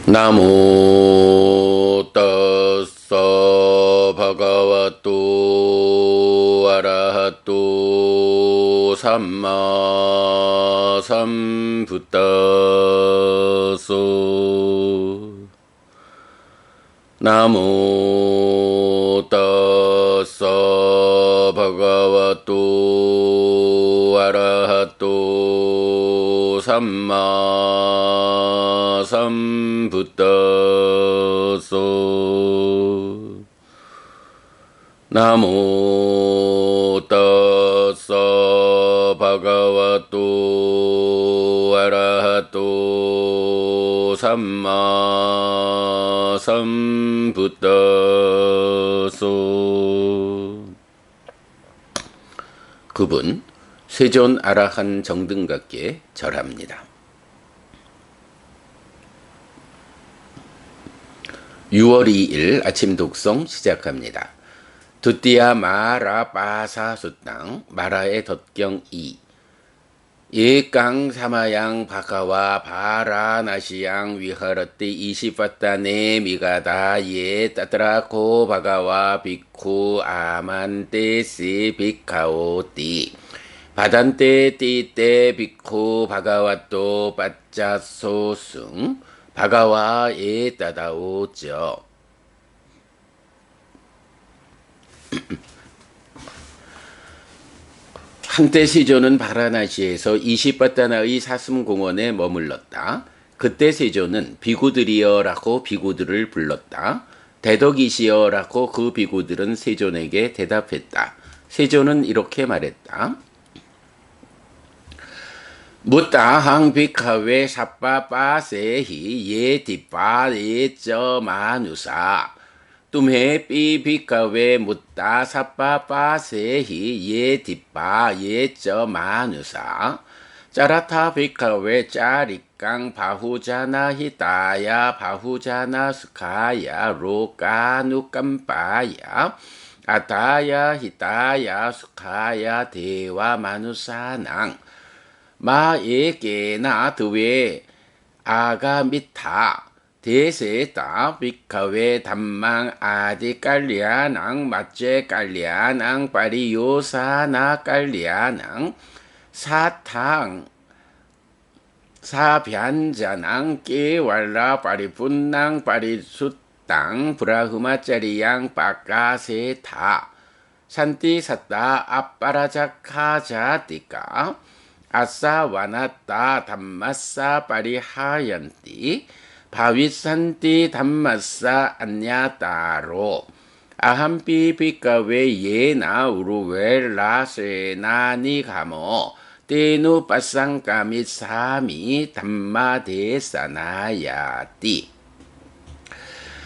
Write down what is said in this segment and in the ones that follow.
나모 따서 바가와또 아라하또 삼마 삼부따소 나모 따서 바가와또 아라하또 삼마 삼부따소 나모 따서 바가와또 아라하또 삼마 삼부따소. 그분 세존 아라한 정등각께 절합니다. 6월 2일 아침 독송 시작합니다. 두띠야 마라 빠사 수땅 마라의 덧경 2 예강 사마양 바카와 바라나시양 위하르띠 이시파타네 미가다 예 따트라코 바가와 비쿠 아만테시 비카오띠 바단테 띠때 비쿠 바가와또 빠짜소승 바가와 예 따다오죠. 한때 세존은 바라나시에서 이시파타나의 사슴공원에 머물렀다. 그때 세존은 비구들이여라고 비구들을 불렀다. 대덕이시여라고 그 비구들은 세존에게 대답했다. 세존은 이렇게 말했다. 무따항 비카웨 사빠빠세히 예 디빠 예저 마누사 तुम्हें पी भी कवे मुत्ता सप्पा पासे ही ये दिप्पा ये च मानुसा 짜라타 비카웨 짜리깡 바후자나 히타야 바후자나 스카야 로까누 깜빠야 아타야 히타야 스카야 대와 마누사낭 마에게나 드웨 아가미타 대세다 비카웨 담망 아디 깔리아낭 맞제 깔리아낭 파리요사나 깔리아낭 사탕 사변자낭 깨왈라 파리분낭 파리숫땅 브라흐마짜리양 빠까세타 산띠 샀다 아빠라자카자띠까 아싸 와나따 담마싸 파리하얀띠 바윗산띠 담마싸 안냐따로 아함피 비카웨 예나 우루웨 라세나니 가모 떼누 빠쌍까미 사미 담마데사나야띠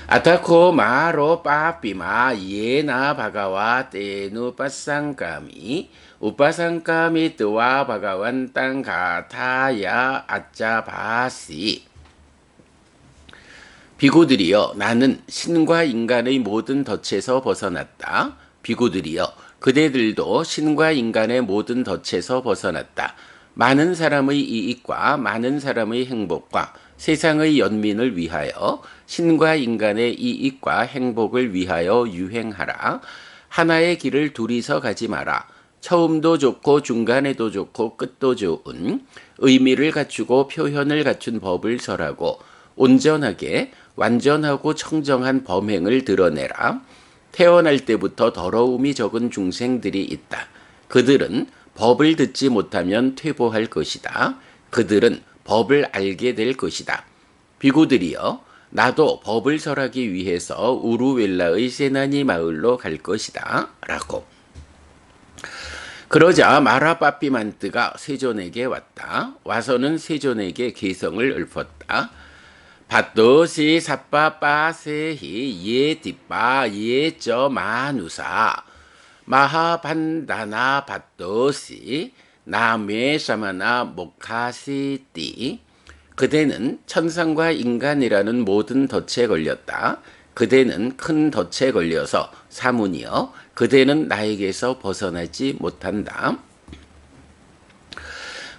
아타코 마로 빠삐마 예나 바가와 떼누 빠쌍까미 우빠쌍까미 뜨와 바가완 땅 가타야 아짜바시 비구들이여 나는 신과 인간의 모든 덫에서 벗어났다. 비구들이여 그대들도 신과 인간의 모든 덫에서 벗어났다. 많은 사람의 이익과 많은 사람의 행복과 세상의 연민을 위하여 신과 인간의 이익과 행복을 위하여 유행하라. 하나의 길을 둘이서 가지 마라. 처음도 좋고 중간에도 좋고 끝도 좋은 의미를 갖추고 표현을 갖춘 법을 설하고 온전하게 완전하고 청정한 범행을 드러내라. 태어날 때부터 더러움이 적은 중생들이 있다. 그들은 법을 듣지 못하면 퇴보할 것이다. 그들은 법을 알게 될 것이다. 비구들이여 나도 법을 설하기 위해서 우루웰라의 세나니 마을로 갈 것이다. 라고. 그러자 마라빠삐만뜨가 세존에게 왔다. 와서는 세존에게 개성을 읊었다. 밭도시 사빠빠세히 예 뒷바 예저 마누사 마하반다나 밭도시 나메사마나 모카시띠 그대는 천상과 인간이라는 모든 덫에 걸렸다. 그대는 큰 덫에 걸려서 사문이여 그대는 나에게서 벗어나지 못한다.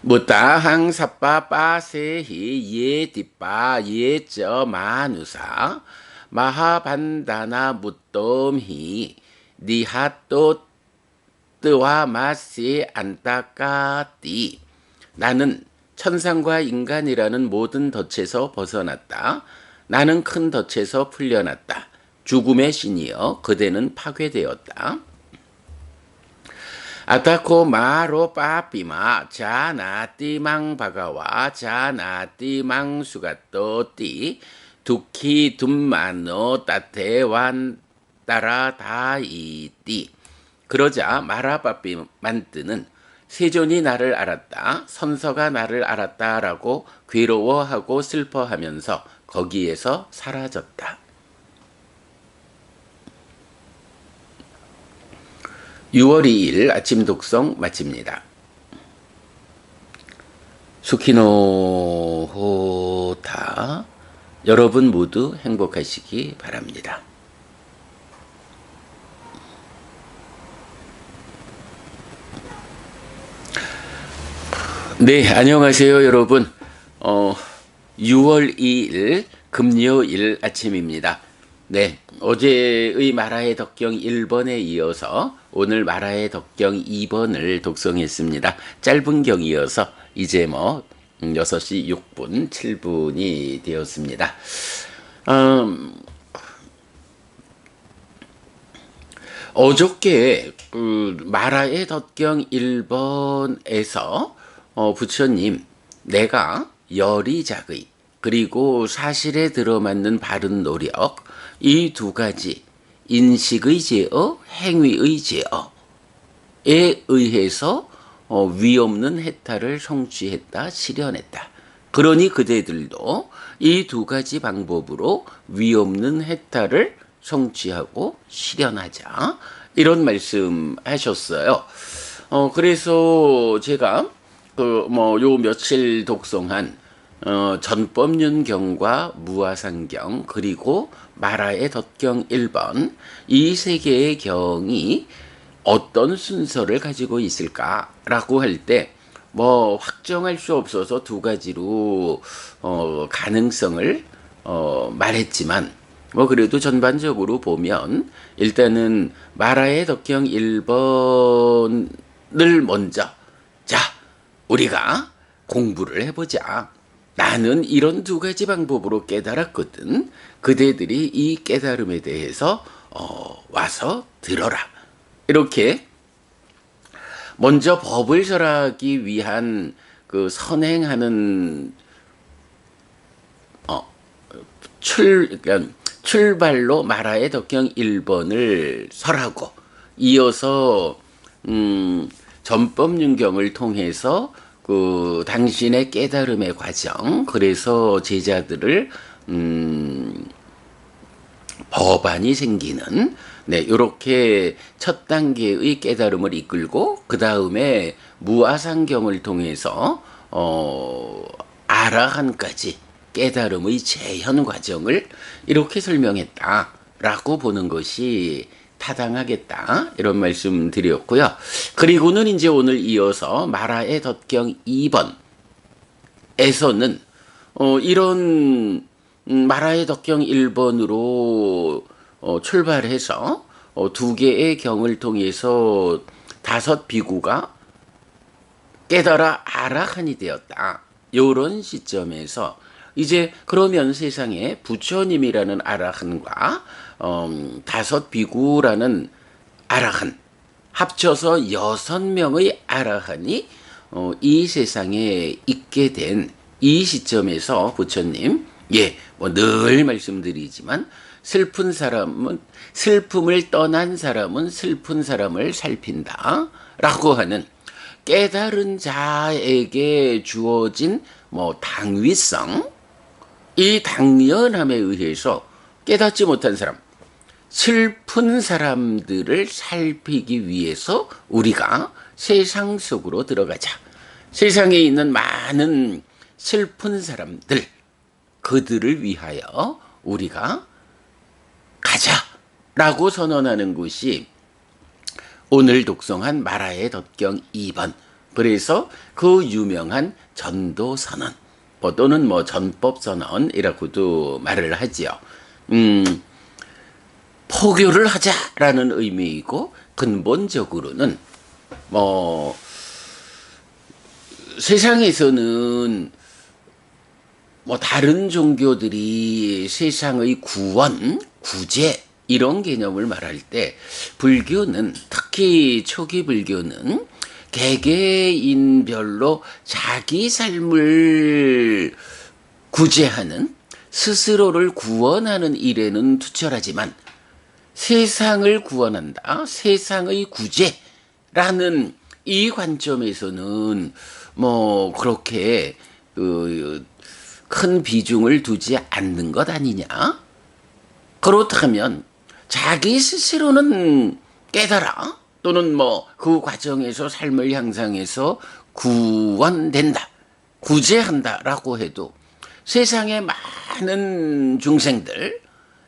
무따항 사빠 빠세히 예디빠 예저 마누사 마하반다나 무똥히 니하또 뜨와 마시 안타까띠. 나는 천상과 인간이라는 모든 덫에서 벗어났다. 나는 큰 덫에서 풀려났다. 죽음의 신이여 그대는 파괴되었다. 아타코 마로 빠삐마 자나띠망 바가와 자나띠망 수가또띠 두키 둠마노 따테완 따라 다이띠. 그러자 마라빠삐 만뜨는 세존이 나를 알았다, 선서가 나를 알았다라고 괴로워하고 슬퍼하면서 거기에서 사라졌다. 6월 2일 아침 독성 마칩니다. 수키노 호타. 여러분 모두 행복하시기 바랍니다. 네, 안녕하세요 여러분. 6월 2일 금요일 아침입니다. 네, 어제의 마라의 덕경 1번에 이어서 오늘 마라의 덕경 2번을 독송했습니다. 짧은 경이어서 이제 6시 6분, 7분이 되었습니다. 어저께 마라의 덕경 1번에서 부처님, 내가 열의작의 그리고 사실에 들어맞는 바른 노력, 이 두 가지 인식의 제어, 행위의 제어에 의해서 위없는 해탈을 성취했다, 실현했다. 그러니 그대들도 이 두 가지 방법으로 위없는 해탈을 성취하고 실현하자, 이런 말씀 하셨어요. 그래서 제가 요 며칠 독송한 전법륜경과 무아상경 그리고 마라의 덧경 1번, 이 세 개의 경이 어떤 순서를 가지고 있을까라고 할 때 확정할 수 없어서 두 가지로 가능성을 말했지만, 그래도 전반적으로 보면 일단은 마라의 덕경 1번을 먼저, 자, 우리가 공부를 해보자. 나는 이런 두 가지 방법으로 깨달았거든. 그대들이 이 깨달음에 대해서 와서 들어라. 이렇게 먼저 법을 설하기 위한 그 선행하는 출발로 마라의 덕경 1번을 설하고, 이어서 전법륜경을 통해서 그 당신의 깨달음의 과정, 그래서 제자들을 법안이 생기는, 네, 요렇게 첫 단계의 깨달음을 이끌고 그 다음에 무아상경을 통해서 아라한까지 깨달음의 재현 과정을 이렇게 설명했다라고 보는 것이 타당하겠다, 이런 말씀 드렸고요. 그리고는 이제 오늘 이어서 마라의 덧경 2번에서는 이런 마라의 덕경 1번으로 출발해서 두 개의 경을 통해서 5 비구가 깨달아 아라한이 되었다. 이런 시점에서 이제 그러면 세상에 부처님이라는 아라한과 5 비구라는 아라한, 합쳐서 6명의 아라한이 이 세상에 있게 된 이 시점에서 부처님, 늘 말씀드리지만 슬픈 사람은, 슬픔을 떠난 사람은 슬픈 사람을 살핀다 라고 하는 깨달은 자에게 주어진 당위성, 이 당연함에 의해서 깨닫지 못한 사람, 슬픈 사람들을 살피기 위해서 우리가 세상 속으로 들어가자. 세상에 있는 많은 슬픈 사람들, 그들을 위하여 우리가 가자라고 선언하는 것이 오늘 독송한 마라의 덧경 2번, 그래서 그 유명한 전도선언 또는 뭐 전법선언이라고도 말을 하지요. 포교를 하자라는 의미이고 근본적으로는 뭐 세상에서는 뭐 다른 종교들이 세상의 구원, 구제 이런 개념을 말할 때 불교는 특히 초기 불교는 개개인별로 자기 삶을 구제하는 스스로를 구원하는 일에는 투철하지만 세상을 구원한다, 세상의 구제라는 이 관점에서는 뭐 그렇게 큰 비중을 두지 않는 것 아니냐? 그렇다면 자기 스스로는 깨달아 또는 뭐 그 과정에서 삶을 향상해서 구원된다, 구제한다라고 해도 세상의 많은 중생들,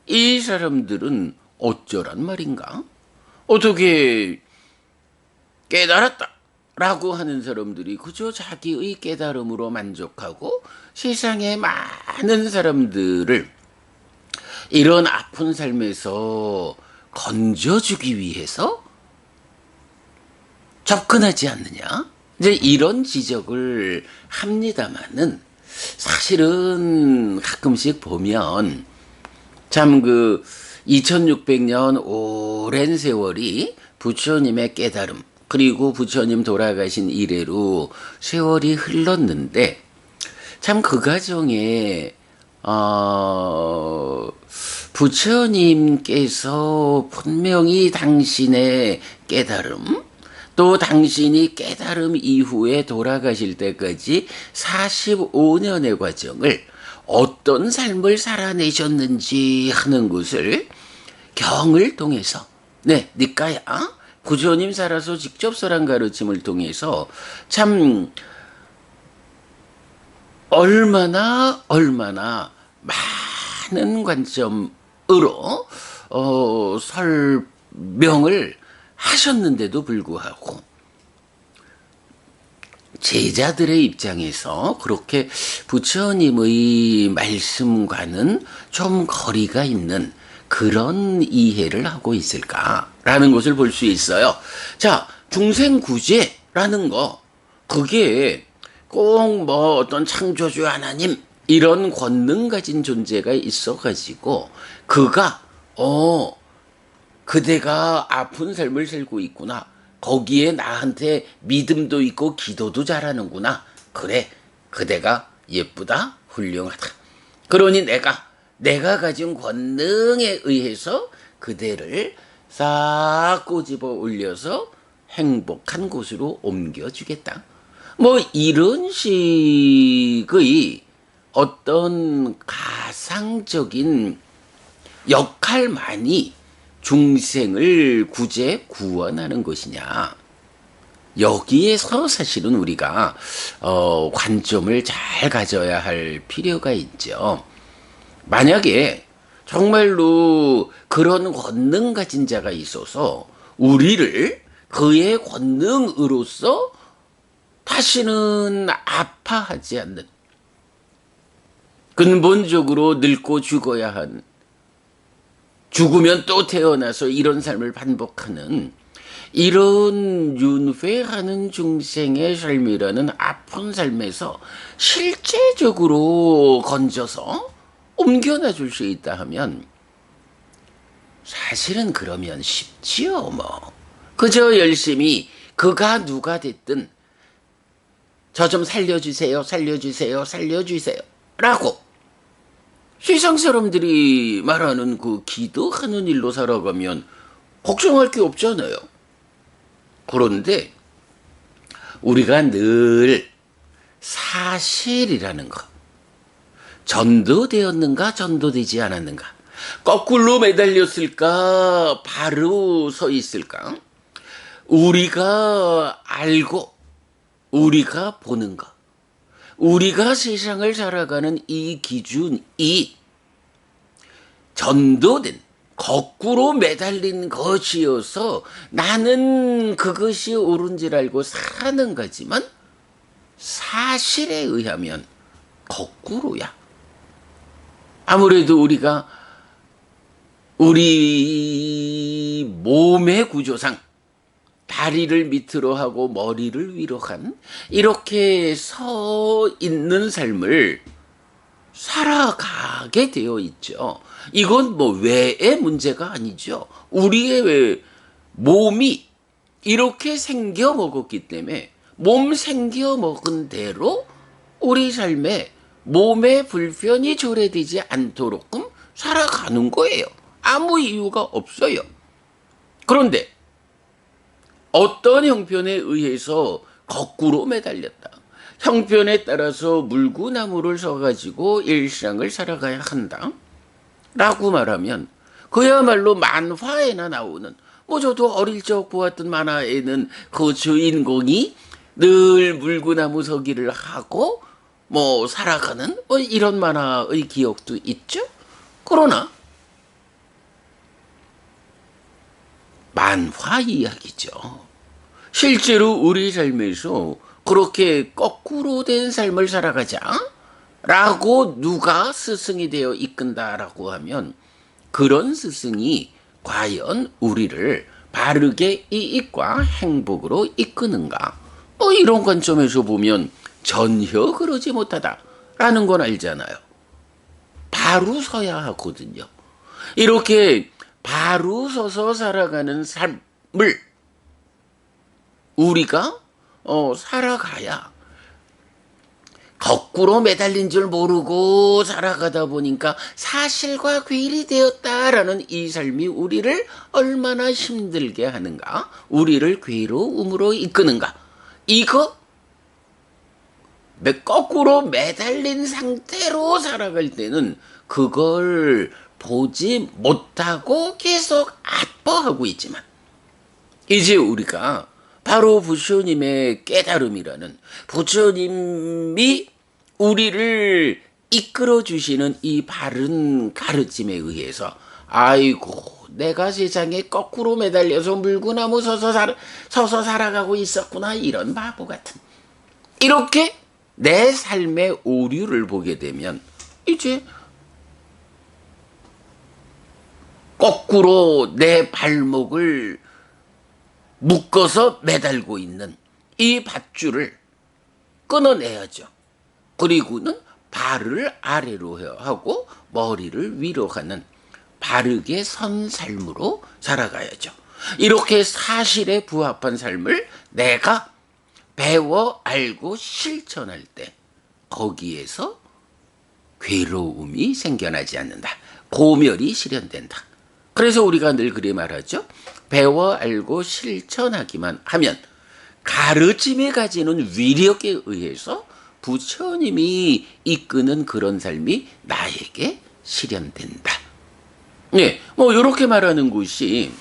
이 사람들은 어쩌란 말인가? 어떻게 깨달았다 라고 하는 사람들이 그저 자기의 깨달음으로 만족하고 세상의 많은 사람들을 이런 아픈 삶에서 건져주기 위해서 접근하지 않느냐? 이제 이런 지적을 합니다마는 사실은 가끔씩 보면 참 2600년 오랜 세월이 부처님의 깨달음 그리고 부처님 돌아가신 이래로 세월이 흘렀는데 참 그 과정에 부처님께서 분명히 당신의 깨달음 또 당신이 깨달음 이후에 돌아가실 때까지 45년의 과정을 어떤 삶을 살아내셨는지 하는 것을 경을 통해서 니까야 부처님 살아서 직접 설한 가르침을 통해서 참 얼마나 많은 관점으로 설명을 하셨는데도 불구하고 제자들의 입장에서 그렇게 부처님의 말씀과는 좀 거리가 있는 그런 이해를 하고 있을까라는 것을 볼 수 있어요. 자, 중생구제라는 거, 그게 꼭 뭐 어떤 창조주 하나님 이런 권능 가진 존재가 있어가지고 그가 그대가 아픈 삶을 살고 있구나. 거기에 나한테 믿음도 있고 기도도 잘하는구나. 그래, 그대가 예쁘다, 훌륭하다. 그러니 내가 가진 권능에 의해서 그대를 싹 꼬집어 올려서 행복한 곳으로 옮겨주겠다. 뭐 이런 식의 어떤 가상적인 역할만이 중생을 구원하는 것이냐. 여기에서 사실은 우리가 관점을 잘 가져야 할 필요가 있죠. 만약에 정말로 그런 권능 가진 자가 있어서 우리를 그의 권능으로서 다시는 아파하지 않는, 근본적으로 늙고 죽어야 한, 죽으면 또 태어나서 이런 삶을 반복하는 이런 윤회하는 중생의 삶이라는 아픈 삶에서 실제적으로 건져서 옮겨놔 줄 수 있다 하면 사실은 그러면 쉽지요. 뭐 그저 열심히 그가 누가 됐든 저 좀 살려주세요 라고 세상 사람들이 말하는 그 기도하는 일로 살아가면 걱정할 게 없잖아요. 그런데 우리가 늘 사실이라는 것, 전도되었는가 전도되지 않았는가, 거꾸로 매달렸을까 바로 서 있을까, 우리가 알고 우리가 보는 것, 우리가 세상을 살아가는 이 기준이 전도된 거꾸로 매달린 것이어서 나는 그것이 옳은 줄 알고 사는 거지만 사실에 의하면 거꾸로야. 아무래도 우리가 우리 몸의 구조상 다리를 밑으로 하고 머리를 위로 한 이렇게 서 있는 삶을 살아가게 되어 있죠. 이건 뭐 외의 문제가 아니죠. 우리의 몸이 이렇게 생겨 먹었기 때문에 몸 생겨 먹은 대로 우리 삶에 몸의 불편이 초래되지 않도록끔 살아가는 거예요. 아무 이유가 없어요. 그런데 어떤 형편에 의해서 거꾸로 매달렸다. 형편에 따라서 물구나무를 서가지고 일상을 살아가야 한다. 라고 말하면 그야말로 만화에나 나오는 저도 어릴 적 보았던 만화에는 그 주인공이 늘 물구나무 서기를 하고 살아가는 이런 만화의 기억도 있죠. 그러나 만화 이야기죠. 실제로 우리 삶에서 그렇게 거꾸로 된 삶을 살아가자 라고 누가 스승이 되어 이끈다라고 하면 그런 스승이 과연 우리를 바르게 이익과 행복으로 이끄는가? 이런 관점에서 보면 전혀 그러지 못하다라는 건 알잖아요. 바로 서야 하거든요. 이렇게 바로 서서 살아가는 삶을 우리가 살아가야 거꾸로 매달린 줄 모르고 살아가다 보니까 사실과 괴리 되었다라는 이 삶이 우리를 얼마나 힘들게 하는가, 우리를 괴로움으로 이끄는가. 이거 거꾸로 매달린 상태로 살아갈 때는 그걸 보지 못하고 계속 아파하고 있지만 이제 우리가 바로 부처님의 깨달음이라는 부처님이 우리를 이끌어 주시는 이 바른 가르침에 의해서 아이고 내가 세상에 거꾸로 매달려서 물구나무 서서 살아가고 있었구나 이런 바보 같은 이렇게 내 삶의 오류를 보게 되면 이제 거꾸로 내 발목을 묶어서 매달고 있는 이 밧줄을 끊어내야죠. 그리고는 발을 아래로 하고 머리를 위로 하는 바르게 선 삶으로 살아가야죠. 이렇게 사실에 부합한 삶을 내가 배워 알고 실천할 때 거기에서 괴로움이 생겨나지 않는다. 고멸이 실현된다. 그래서 우리가 늘 그리 말하죠. 배워 알고 실천하기만 하면 가르침이 가지는 위력에 의해서 부처님이 이끄는 그런 삶이 나에게 실현된다. 네, 이렇게 말하는 것이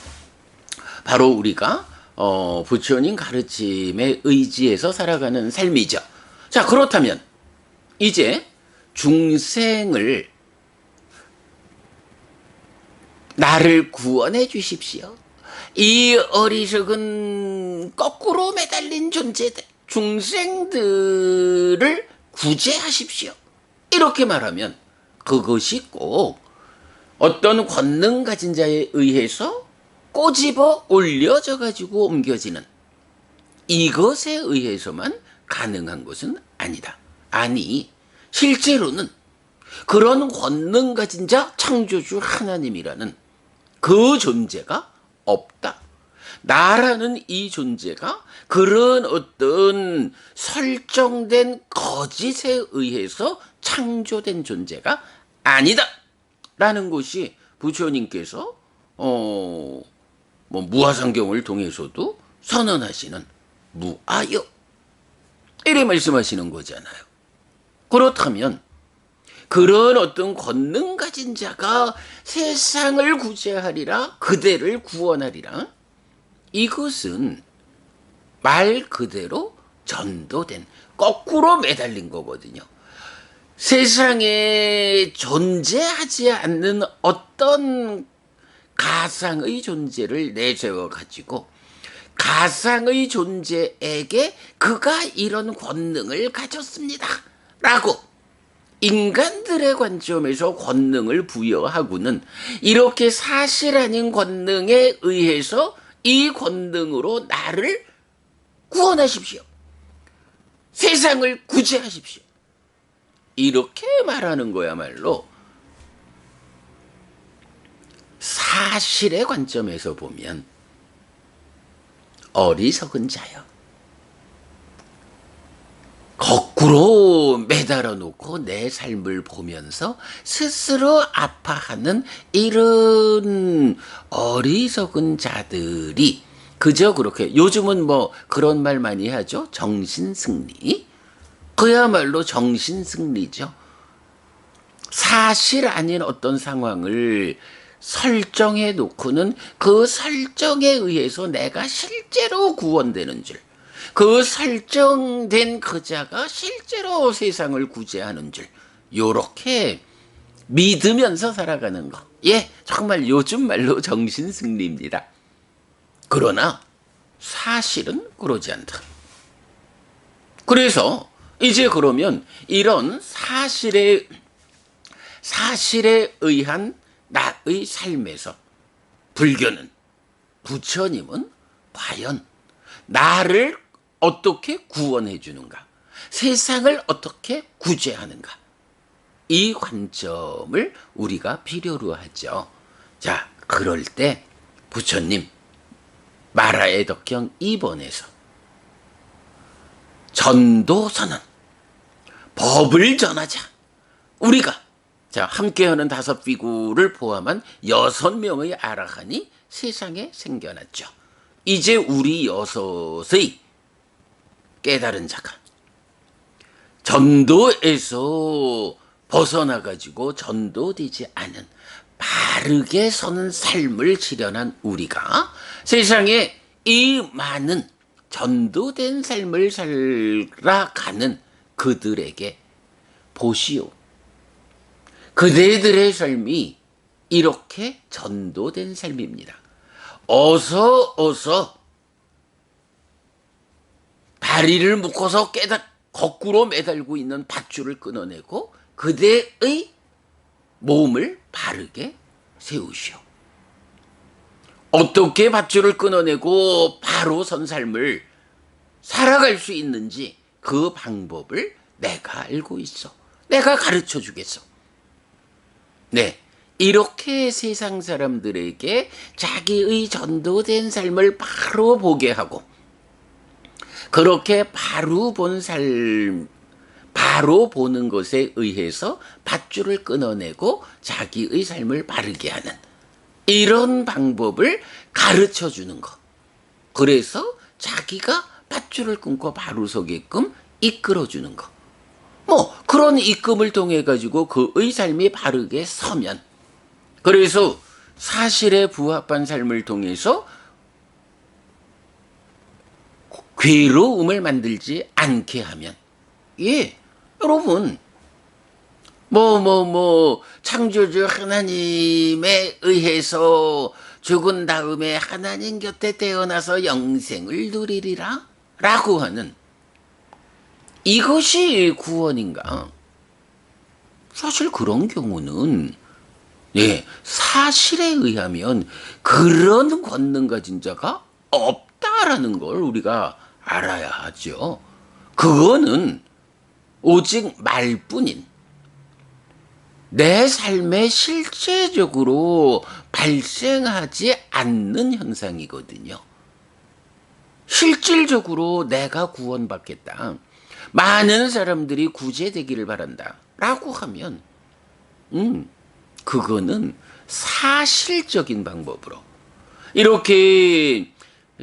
바로 우리가 부처님 가르침에 의지해서 살아가는 삶이죠. 자, 그렇다면 이제 중생을 나를 구원해 주십시오. 이 어리석은 거꾸로 매달린 존재들, 중생들을 구제하십시오. 이렇게 말하면 그것이 꼭 어떤 권능 가진 자에 의해서 꼬집어 올려져 가지고 옮겨지는 이것에 의해서만 가능한 것은 아니다. 아니, 실제로는 그런 권능 가진 자 창조주 하나님이라는 그 존재가 없다. 나라는 이 존재가 그런 어떤 설정된 거짓에 의해서 창조된 존재가 아니다. 라는 것이 부처님께서 무아상경을 통해서도 선언하시는 무아여 이래 말씀하시는 거잖아요. 그렇다면 그런 어떤 권능 가진 자가 세상을 구제하리라 그대를 구원하리라 이것은 말 그대로 전도된 거꾸로 매달린 거거든요. 세상에 존재하지 않는 어떤 가상의 존재를 내세워 가지고 가상의 존재에게 그가 이런 권능을 가졌습니다 라고 인간들의 관점에서 권능을 부여하고는 이렇게 사실 아닌 권능에 의해서 이 권능으로 나를 구원하십시오. 세상을 구제하십시오. 이렇게 말하는 거야말로 사실의 관점에서 보면 어리석은 자요. 거꾸로 매달아 놓고 내 삶을 보면서 스스로 아파하는 이런 어리석은 자들이 그저 그렇게 요즘은 뭐 그런 말 많이 하죠. 정신승리. 그야말로 정신승리죠. 사실 아닌 어떤 상황을 설정해 놓고는 그 설정에 의해서 내가 실제로 구원되는 줄, 그 설정된 그자가 실제로 세상을 구제하는 줄, 요렇게 믿으면서 살아가는 거. 예, 정말 요즘 말로 정신승리입니다. 그러나 사실은 그러지 않다. 그래서 이제 그러면 이런 사실에 의한 나의 삶에서 불교는, 부처님은 과연 나를 어떻게 구원해 주는가? 세상을 어떻게 구제하는가? 이 관점을 우리가 필요로 하죠. 자, 그럴 때 부처님 마라의 덕경 2번에서 전도선언, 법을 전하자. 우리가 자, 함께하는 5비구를 포함한 6명의 아라한이 세상에 생겨났죠. 이제 우리 6의 깨달은 자가 전도에서 벗어나가지고 전도되지 않은 바르게 서는 삶을 실현한 우리가 세상에 이 많은 전도된 삶을 살아가는 그들에게 보시오. 그대들의 삶이 이렇게 전도된 삶입니다. 어서 다리를 묶어서 거꾸로 매달고 있는 밧줄을 끊어내고 그대의 몸을 바르게 세우시오. 어떻게 밧줄을 끊어내고 바로 선 삶을 살아갈 수 있는지 그 방법을 내가 알고 있어. 내가 가르쳐 주겠어. 네, 이렇게 세상 사람들에게 자기의 전도된 삶을 바로 보게 하고 그렇게 바로 본 삶, 바로 보는 것에 의해서 밧줄을 끊어내고 자기의 삶을 바르게 하는 이런 방법을 가르쳐 주는 것. 그래서 자기가 밧줄을 끊고 바로 서게끔 이끌어 주는 것. 뭐 그런 이끌음을 통해 가지고 그의 삶이 바르게 서면, 그래서 사실에 부합한 삶을 통해서 괴로움을 만들지 않게 하면, 예, 여러분 창조주 하나님에 의해서 죽은 다음에 하나님 곁에 태어나서 영생을 누리리라 라고 하는 이것이 구원인가? 사실 그런 경우는 예, 사실에 의하면 그런 권능 가진 자가 없다라는 걸 우리가 알아야 하죠. 그거는 오직 말뿐인 내 삶에 실제적으로 발생하지 않는 현상이거든요. 실질적으로 내가 구원받겠다, 많은 사람들이 구제되기를 바란다 라고 하면 그거는 사실적인 방법으로 이렇게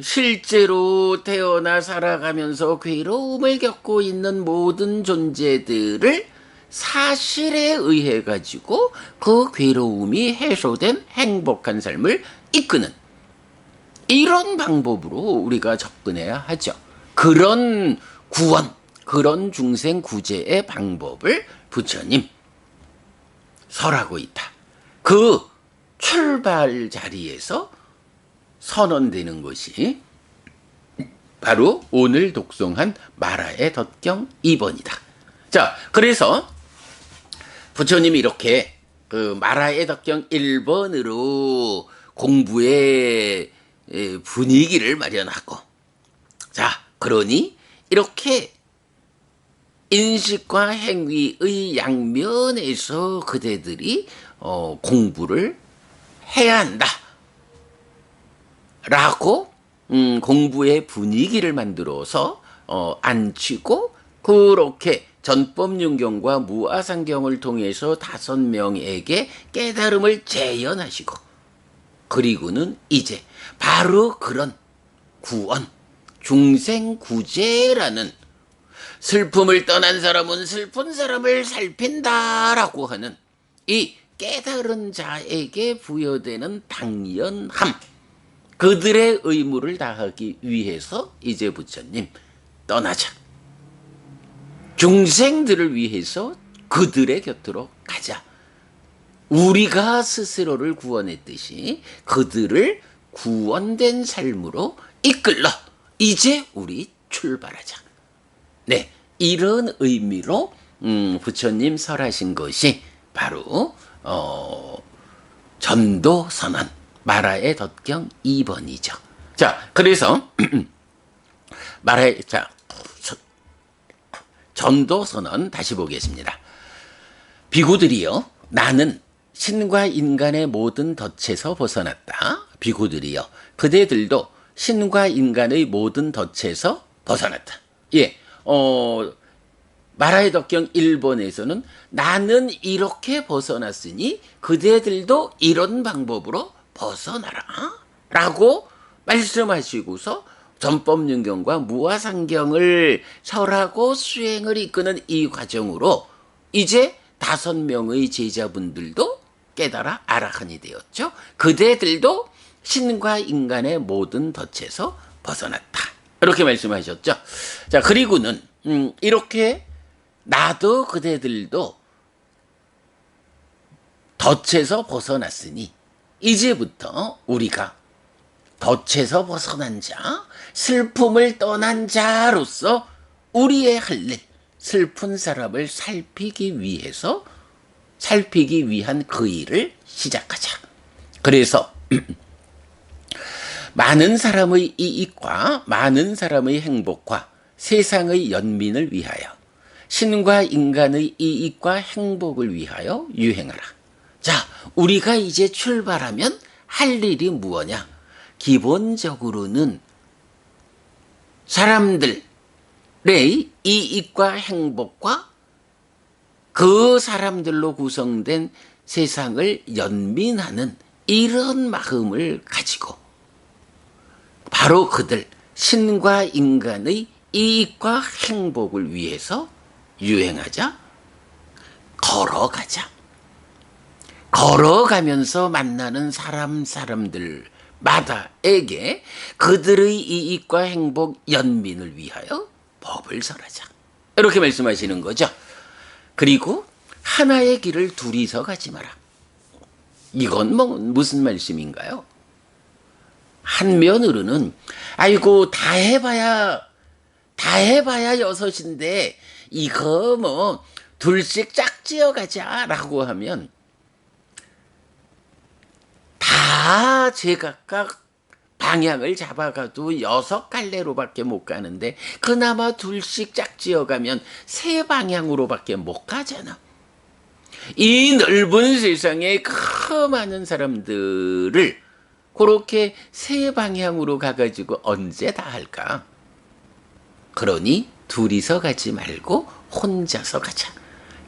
실제로 태어나 살아가면서 괴로움을 겪고 있는 모든 존재들을 사실에 의해 가지고 그 괴로움이 해소된 행복한 삶을 이끄는 이런 방법으로 우리가 접근해야 하죠. 그런 구원, 그런 중생 구제의 방법을 부처님 설하고 있다. 그 출발 자리에서 선언되는 것이 바로 오늘 독송한 마라의 덧경 2번이다. 자, 그래서 부처님이 이렇게 그 마라의 덧경 1번으로 공부의 분위기를 마련하고, 자, 그러니 이렇게 인식과 행위의 양면에서 그대들이 공부를 해야 한다 라고 공부의 분위기를 만들어서 앉히고, 그렇게 전법륜경과 무아상경을 통해서 5명에게 깨달음을 재현하시고, 그리고는 이제 바로 그런 구원, 중생구제라는, 슬픔을 떠난 사람은 슬픈 사람을 살핀다라고 하는 이 깨달은 자에게 부여되는 당연함, 그들의 의무를 다하기 위해서 이제 부처님 떠나자. 중생들을 위해서 그들의 곁으로 가자. 우리가 스스로를 구원했듯이 그들을 구원된 삶으로 이끌러 이제 우리 출발하자. 네, 이런 의미로 부처님 설하신 것이 바로 전도선언 마라의 덧경 2번이죠. 자, 그래서 마라의 전도선언 다시 보겠습니다. 비구들이여, 나는 신과 인간의 모든 덫에서 벗어났다. 비구들이여, 그대들도 신과 인간의 모든 덫에서 벗어났다. 예, 마라의 덧경 1번에서는 나는 이렇게 벗어났으니 그대들도 이런 방법으로 벗어나라 라고 말씀하시고서 전법륜경과 무아상경을 설하고 수행을 이끄는 이 과정으로 이제 5명의 제자분들도 깨달아 아라한이 되었죠. 그대들도 신과 인간의 모든 덫에서 벗어났다, 이렇게 말씀하셨죠. 자, 그리고는 이렇게 나도 그대들도 덫에서 벗어났으니 이제부터 우리가 덫에서 벗어난 자, 슬픔을 떠난 자로서 우리의 할 일, 슬픈 사람을 살피기 위한 그 일을 시작하자. 그래서 많은 사람의 이익과 많은 사람의 행복과 세상의 연민을 위하여, 신과 인간의 이익과 행복을 위하여 유행하라. 자, 우리가 이제 출발하면 할 일이 무엇냐? 기본적으로는 사람들의 이익과 행복과 그 사람들로 구성된 세상을 연민하는 이런 마음을 가지고 바로 그들 신과 인간의 이익과 행복을 위해서 유행하자, 걸어가자. 걸어가면서 만나는 사람들마다에게 그들의 이익과 행복, 연민을 위하여 법을 설하자, 이렇게 말씀하시는 거죠. 그리고 하나의 길을 둘이서 가지 마라. 이건 무슨 말씀인가요? 한면으로는 아이고 다 해봐야 6인데 이거 둘씩 짝지어 가자라고 하면 다 제각각 방향을 잡아가도 6갈래로밖에 못 가는데 그나마 둘씩 짝지어 가면 3방향으로밖에 못 가잖아. 이 넓은 세상에 그 많은 사람들을 그렇게 3방향으로 가가지고 언제 다 할까? 그러니 둘이서 가지 말고 혼자서 가자.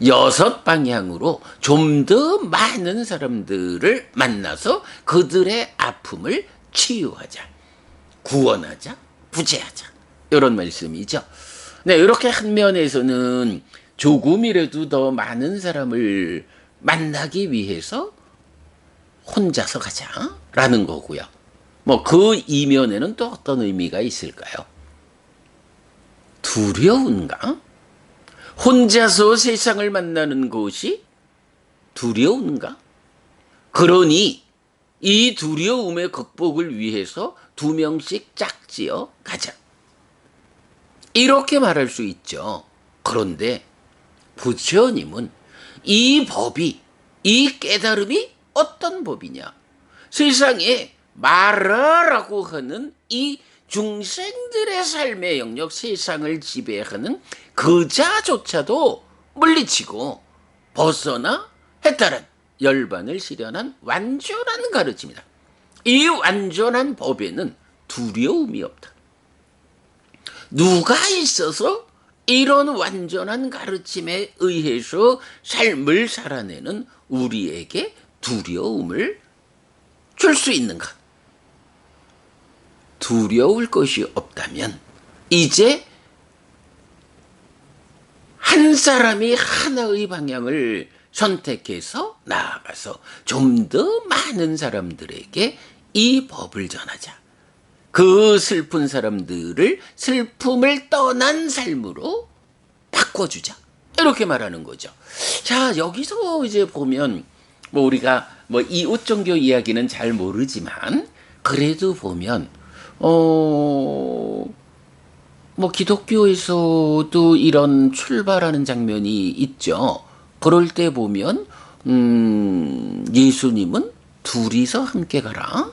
6방향으로 좀 더 많은 사람들을 만나서 그들의 아픔을 치유하자, 구원하자, 부재하자, 이런 말씀이죠. 네, 이렇게 한 면에서는 조금이라도 더 많은 사람을 만나기 위해서 혼자서 가자라는 거고요. 그 이면에는 또 어떤 의미가 있을까요? 두려운가? 혼자서 세상을 만나는 것이 두려운가? 그러니 이 두려움의 극복을 위해서 2명씩 짝지어 가자. 이렇게 말할 수 있죠. 그런데 부처님은 이 법이, 이 깨달음이 어떤 법이냐? 세상에 말하라고 하는 이 중생들의 삶의 영역, 세상을 지배하는 그자조차도 물리치고 벗어나 해탈한 열반을 실현한 완전한 가르침이다. 이 완전한 법에는 두려움이 없다. 누가 있어서 이런 완전한 가르침에 의해서 삶을 살아내는 우리에게 두려움을 줄 수 있는가? 두려울 것이 없다면 이제 한 사람이 하나의 방향을 선택해서 나아가서 좀 더 많은 사람들에게 이 법을 전하자. 그 슬픈 사람들을 슬픔을 떠난 삶으로 바꿔주자. 이렇게 말하는 거죠. 자, 여기서 이제 보면 뭐 우리가 뭐 이웃종교 이야기는 잘 모르지만 그래도 보면 뭐 기독교에서도 이런 출발하는 장면이 있죠. 그럴 때 보면 예수님은 둘이서 함께 가라.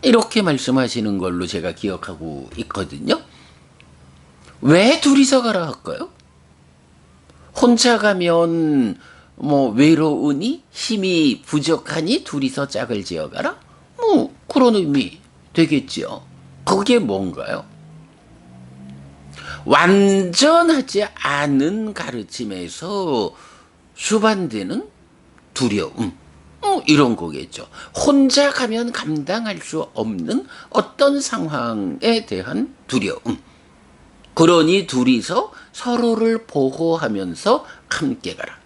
이렇게 말씀하시는 걸로 제가 기억하고 있거든요. 왜 둘이서 가라 할까요? 혼자 가면 뭐 외로우니 힘이 부족하니 둘이서 짝을 지어가라? 뭐 그런 의미 되겠죠. 그게 뭔가요? 완전하지 않은 가르침에서 수반되는 두려움, 이런 거겠죠. 혼자 가면 감당할 수 없는 어떤 상황에 대한 두려움. 그러니 둘이서 서로를 보호하면서 함께 가라.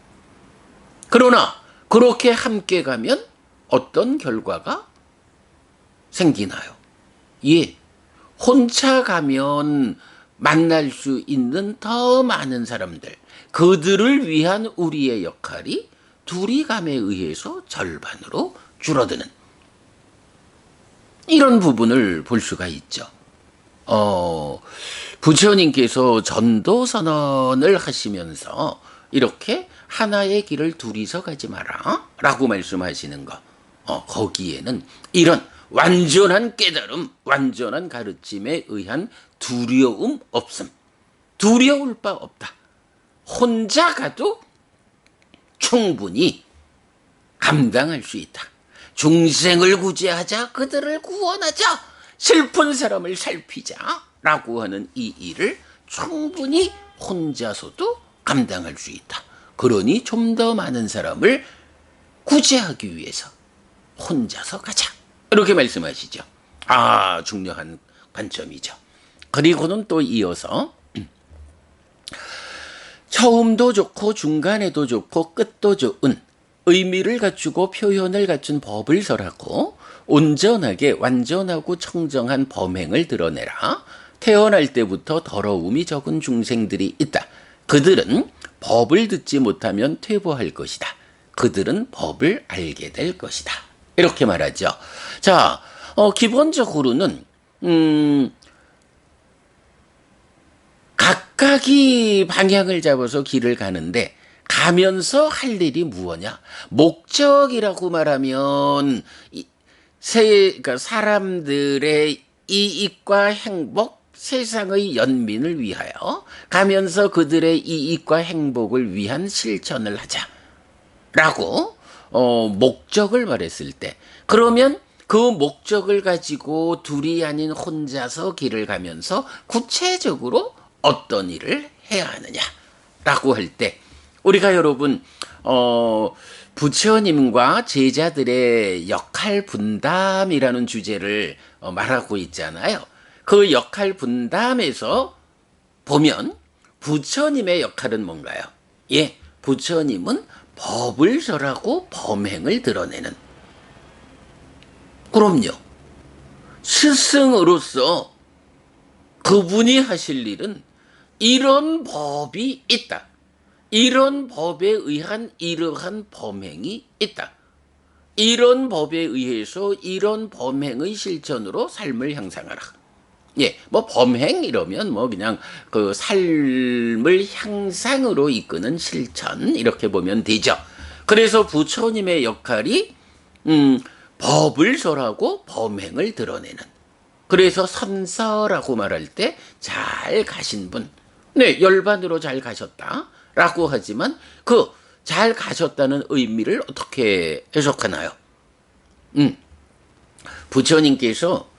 그러나 그렇게 함께 가면 어떤 결과가 생기나요? 예, 혼자 가면 만날 수 있는 더 많은 사람들, 그들을 위한 우리의 역할이 둘이 감에 의해서 절반으로 줄어드는 이런 부분을 볼 수가 있죠. 부처님께서 전도 선언을 하시면서 이렇게 하나의 길을 둘이서 가지 마라 라고 말씀하시는 거, 거기에는 이런 완전한 깨달음, 완전한 가르침에 의한 두려움 없음, 두려울 바 없다. 혼자 가도 충분히 감당할 수 있다. 중생을 구제하자, 그들을 구원하자, 슬픈 사람을 살피자 라고 하는 이 일을 충분히 혼자서도 감당할 수 있다. 그러니 좀 더 많은 사람을 구제하기 위해서 혼자서 가자. 이렇게 말씀하시죠. 아, 중요한 관점이죠. 그리고는 또 이어서 처음도 좋고 중간에도 좋고 끝도 좋은 의미를 갖추고 표현을 갖춘 법을 설하고 온전하게 완전하고 청정한 범행을 드러내라. 태어날 때부터 더러움이 적은 중생들이 있다. 그들은 법을 듣지 못하면 퇴보할 것이다. 그들은 법을 알게 될 것이다. 이렇게 말하죠. 자, 기본적으로는 각각이 방향을 잡아서 길을 가는데 가면서 할 일이 무엇이냐? 목적이라고 말하면 그러니까 사람들의 이익과 행복, 세상의 연민을 위하여 가면서 그들의 이익과 행복을 위한 실천을 하자라고 목적을 말했을 때, 그러면 그 목적을 가지고 둘이 아닌 혼자서 길을 가면서 구체적으로 어떤 일을 해야 하느냐라고 할 때, 우리가 여러분 부처님과 제자들의 역할 분담이라는 주제를 말하고 있잖아요. 그 역할 분담에서 보면 부처님의 역할은 뭔가요? 예, 부처님은 법을 설하고 범행을 드러내는. 그럼요. 스승으로서 그분이 하실 일은 이런 법이 있다. 이런 법에 의한 이러한 범행이 있다. 이런 법에 의해서 이런 범행의 실천으로 삶을 향상하라. 예, 뭐 범행 이러면 뭐 그냥 그 삶을 향상으로 이끄는 실천 이렇게 보면 되죠. 그래서 부처님의 역할이 법을 설하고 범행을 드러내는. 그래서 선서라고 말할 때 잘 가신 분, 네, 열반으로 잘 가셨다라고 하지만 그 잘 가셨다는 의미를 어떻게 해석하나요? 부처님께서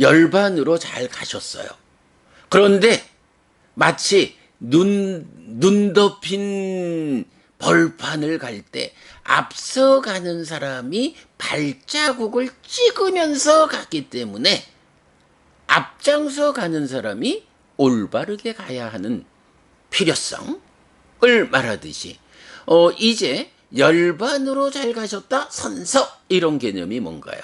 열반으로 잘 가셨어요. 그런데 마치 눈 덮인 벌판을 갈 때 앞서가는 사람이 발자국을 찍으면서 갔기 때문에 앞장서 가는 사람이 올바르게 가야 하는 필요성을 말하듯이 이제 열반으로 잘 가셨다 선서 이런 개념이 뭔가요?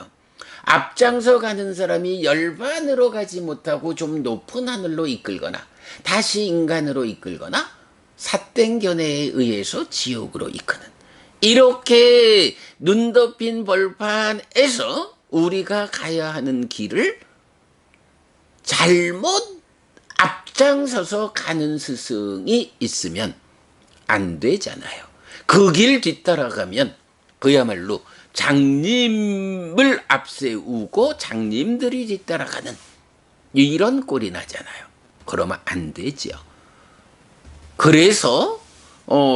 앞장서 가는 사람이 열반으로 가지 못하고 좀 높은 하늘로 이끌거나 다시 인간으로 이끌거나 삿땡견에 의해서 지옥으로 이끄는 이렇게 눈 덮인 벌판에서 우리가 가야 하는 길을 잘못 앞장서서 가는 스승이 있으면 안 되잖아요. 그 길 뒤따라가면 그야말로 장님을 앞세우고 장님들이 뒤따라가는 이런 꼴이 나잖아요. 그러면 안 되지요. 그래서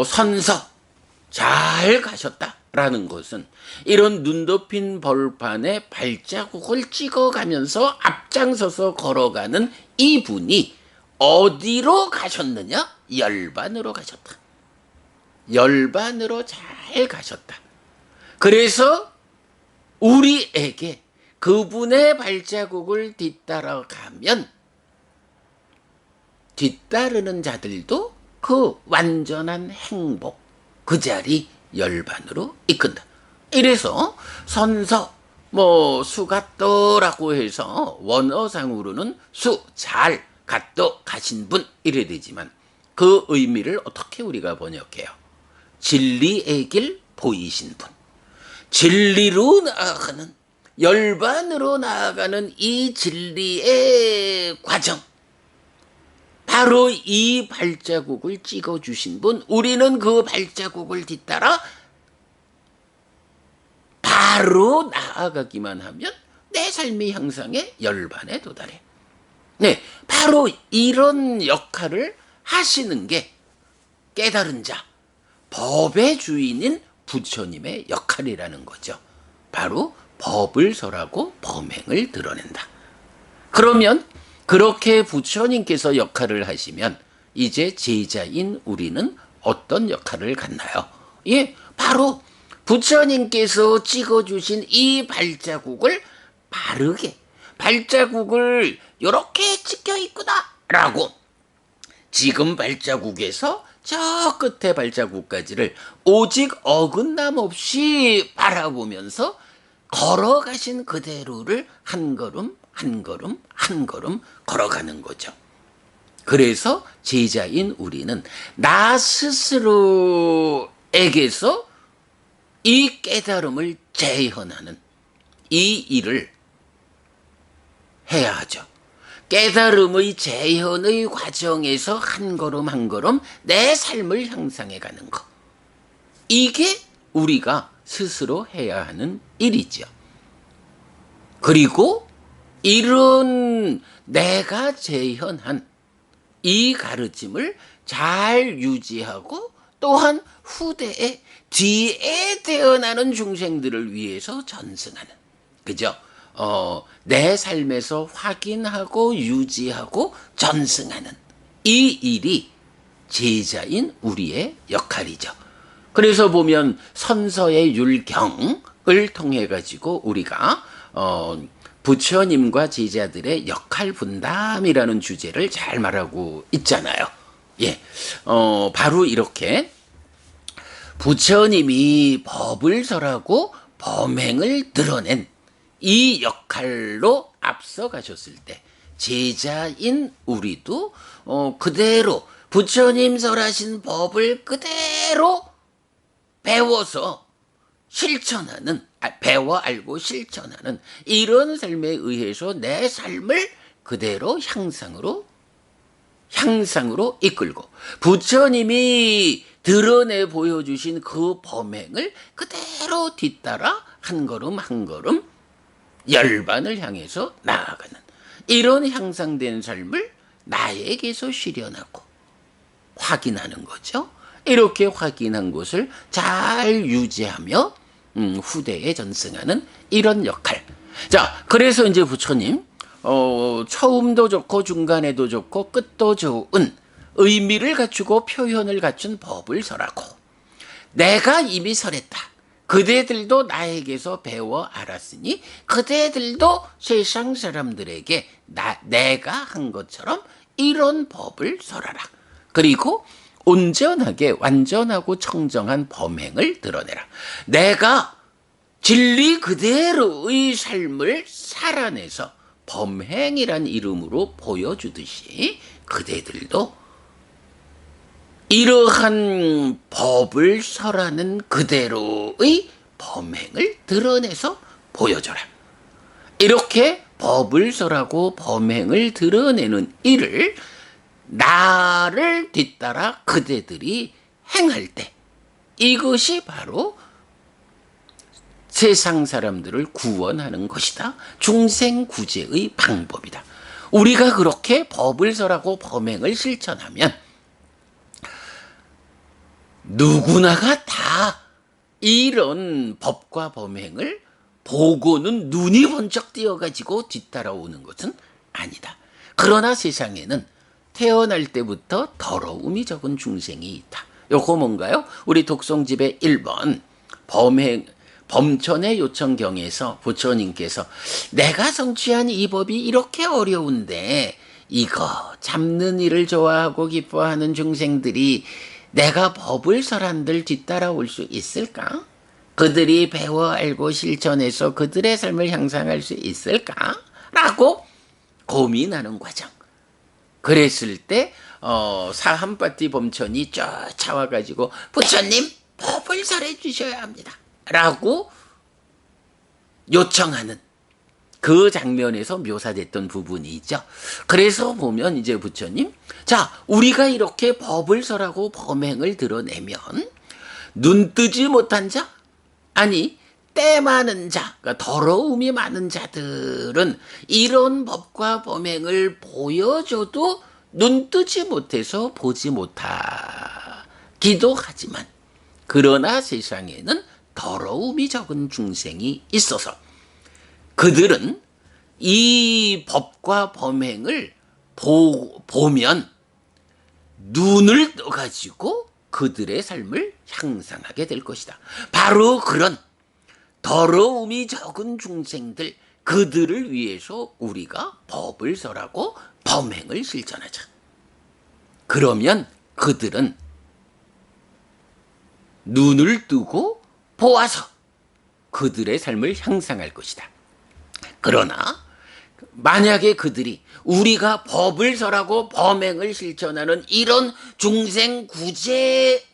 선서 잘 가셨다라는 것은 이런 눈 덮인 벌판에 발자국을 찍어가면서 앞장서서 걸어가는 이분이 어디로 가셨느냐? 열반으로 가셨다. 열반으로 잘 가셨다. 그래서 우리에게 그분의 발자국을 뒤따라가면 뒤따르는 자들도 그 완전한 행복, 그 자리 열반으로 이끈다. 이래서 선서, 수갓도라고 해서 원어상으로는 잘, 갓도, 가신 분 이래 되지만 그 의미를 어떻게 우리가 번역해요? 진리의 길 보이신 분. 진리로 나아가는, 열반으로 나아가는 이 진리의 과정. 바로 이 발자국을 찍어주신 분, 우리는 그 발자국을 뒤따라 바로 나아가기만 하면 내 삶의 향상에 열반에 도달해. 네, 바로 이런 역할을 하시는 게 깨달은 자, 법의 주인인 부처님의 역할이라는 거죠. 바로 법을 설하고 범행을 드러낸다. 그러면 그렇게 부처님께서 역할을 하시면 이제 제자인 우리는 어떤 역할을 갖나요? 예, 바로 부처님께서 찍어주신 이 발자국을 바르게 발자국을 이렇게 찍혀 있구나라고 지금 발자국에서 저 끝에 발자국까지를 오직 어긋남 없이 바라보면서 걸어가신 그대로를 한 걸음 한 걸음 한 걸음 걸어가는 거죠. 그래서 제자인 우리는 나 스스로에게서 이 깨달음을 재현하는 이 일을 해야 하죠. 깨달음의 재현의 과정에서 한 걸음 한 걸음 내 삶을 향상해 가는 것. 이게 우리가 스스로 해야 하는 일이죠. 그리고 이런 내가 재현한 이 가르침을 잘 유지하고 또한 후대에 뒤에 태어나는 중생들을 위해서 전승하는, 그죠? 내 삶에서 확인하고 유지하고 전승하는 이 일이 제자인 우리의 역할이죠. 그래서 보면 선서의 율경을 통해 가지고 우리가 부처님과 제자들의 역할 분담이라는 주제를 잘 말하고 있잖아요. 예, 바로 이렇게 부처님이 법을 설하고 범행을 드러낸 이 역할로 앞서 가셨을 때 제자인 우리도 그대로 부처님 설하신 법을 그대로 배워서 실천하는 배워 알고 실천하는 이런 삶에 의해서 내 삶을 그대로 향상으로 이끌고 부처님이 드러내 보여주신 그 범행을 그대로 뒤따라 한 걸음 한 걸음 열반을 향해서 나아가는 이런 향상된 삶을 나에게서 실현하고 확인하는 거죠. 이렇게 확인한 것을 잘 유지하며 후대에 전승하는 이런 역할. 자, 그래서 이제 부처님 처음도 좋고 중간에도 좋고 끝도 좋은 의미를 갖추고 표현을 갖춘 법을 설하고 내가 이미 설했다. 그대들도 나에게서 배워 알았으니 그대들도 세상 사람들에게 내가 한 것처럼 이런 법을 설하라. 그리고 온전하게 완전하고 청정한 범행을 드러내라. 내가 진리 그대로의 삶을 살아내서 범행이란 이름으로 보여주듯이 그대들도 이러한 법을 설하는 그대로의 범행을 드러내서 보여줘라. 이렇게 법을 설하고 범행을 드러내는 일을 나를 뒤따라 그대들이 행할 때 이것이 바로 세상 사람들을 구원하는 것이다. 중생구제의 방법이다. 우리가 그렇게 법을 설하고 범행을 실천하면 누구나가 다 이런 법과 범행을 보고는 눈이 번쩍 띄어가지고 뒤따라오는 것은 아니다. 그러나 세상에는 태어날 때부터 더러움이 적은 중생이 있다. 요거 뭔가요? 우리 독송집의 1번 범천의 요청경에서 부처님께서 내가 성취한 이 법이 이렇게 어려운데 이거 잡는 일을 좋아하고 기뻐하는 중생들이 내가 법을 설한들 뒤따라올 수 있을까? 그들이 배워 알고 실천해서 그들의 삶을 향상할 수 있을까? 라고 고민하는 과정. 그랬을 때 사한파티 범천이 쫓아와가지고 부처님 법을 설해 주셔야 합니다. 라고 요청하는 그 장면에서 묘사됐던 부분이 있죠. 그래서 보면 이제 부처님, 자, 우리가 이렇게 법을 설하고 범행을 드러내면 눈 뜨지 못한 자, 아니 때 많은 자, 그러니까 더러움이 많은 자들은 이런 법과 범행을 보여줘도 눈 뜨지 못해서 보지 못하기도 하지만 그러나 세상에는 더러움이 적은 중생이 있어서 그들은 이 법과 범행을 보면 눈을 떠가지고 그들의 삶을 향상하게 될 것이다. 바로 그런 더러움이 적은 중생들, 그들을 위해서 우리가 법을 설하고 범행을 실천하자. 그러면 그들은 눈을 뜨고 보아서 그들의 삶을 향상할 것이다. 그러나 만약에 그들이 우리가 법을 설하고 범행을 실천하는 이런 중생 구제의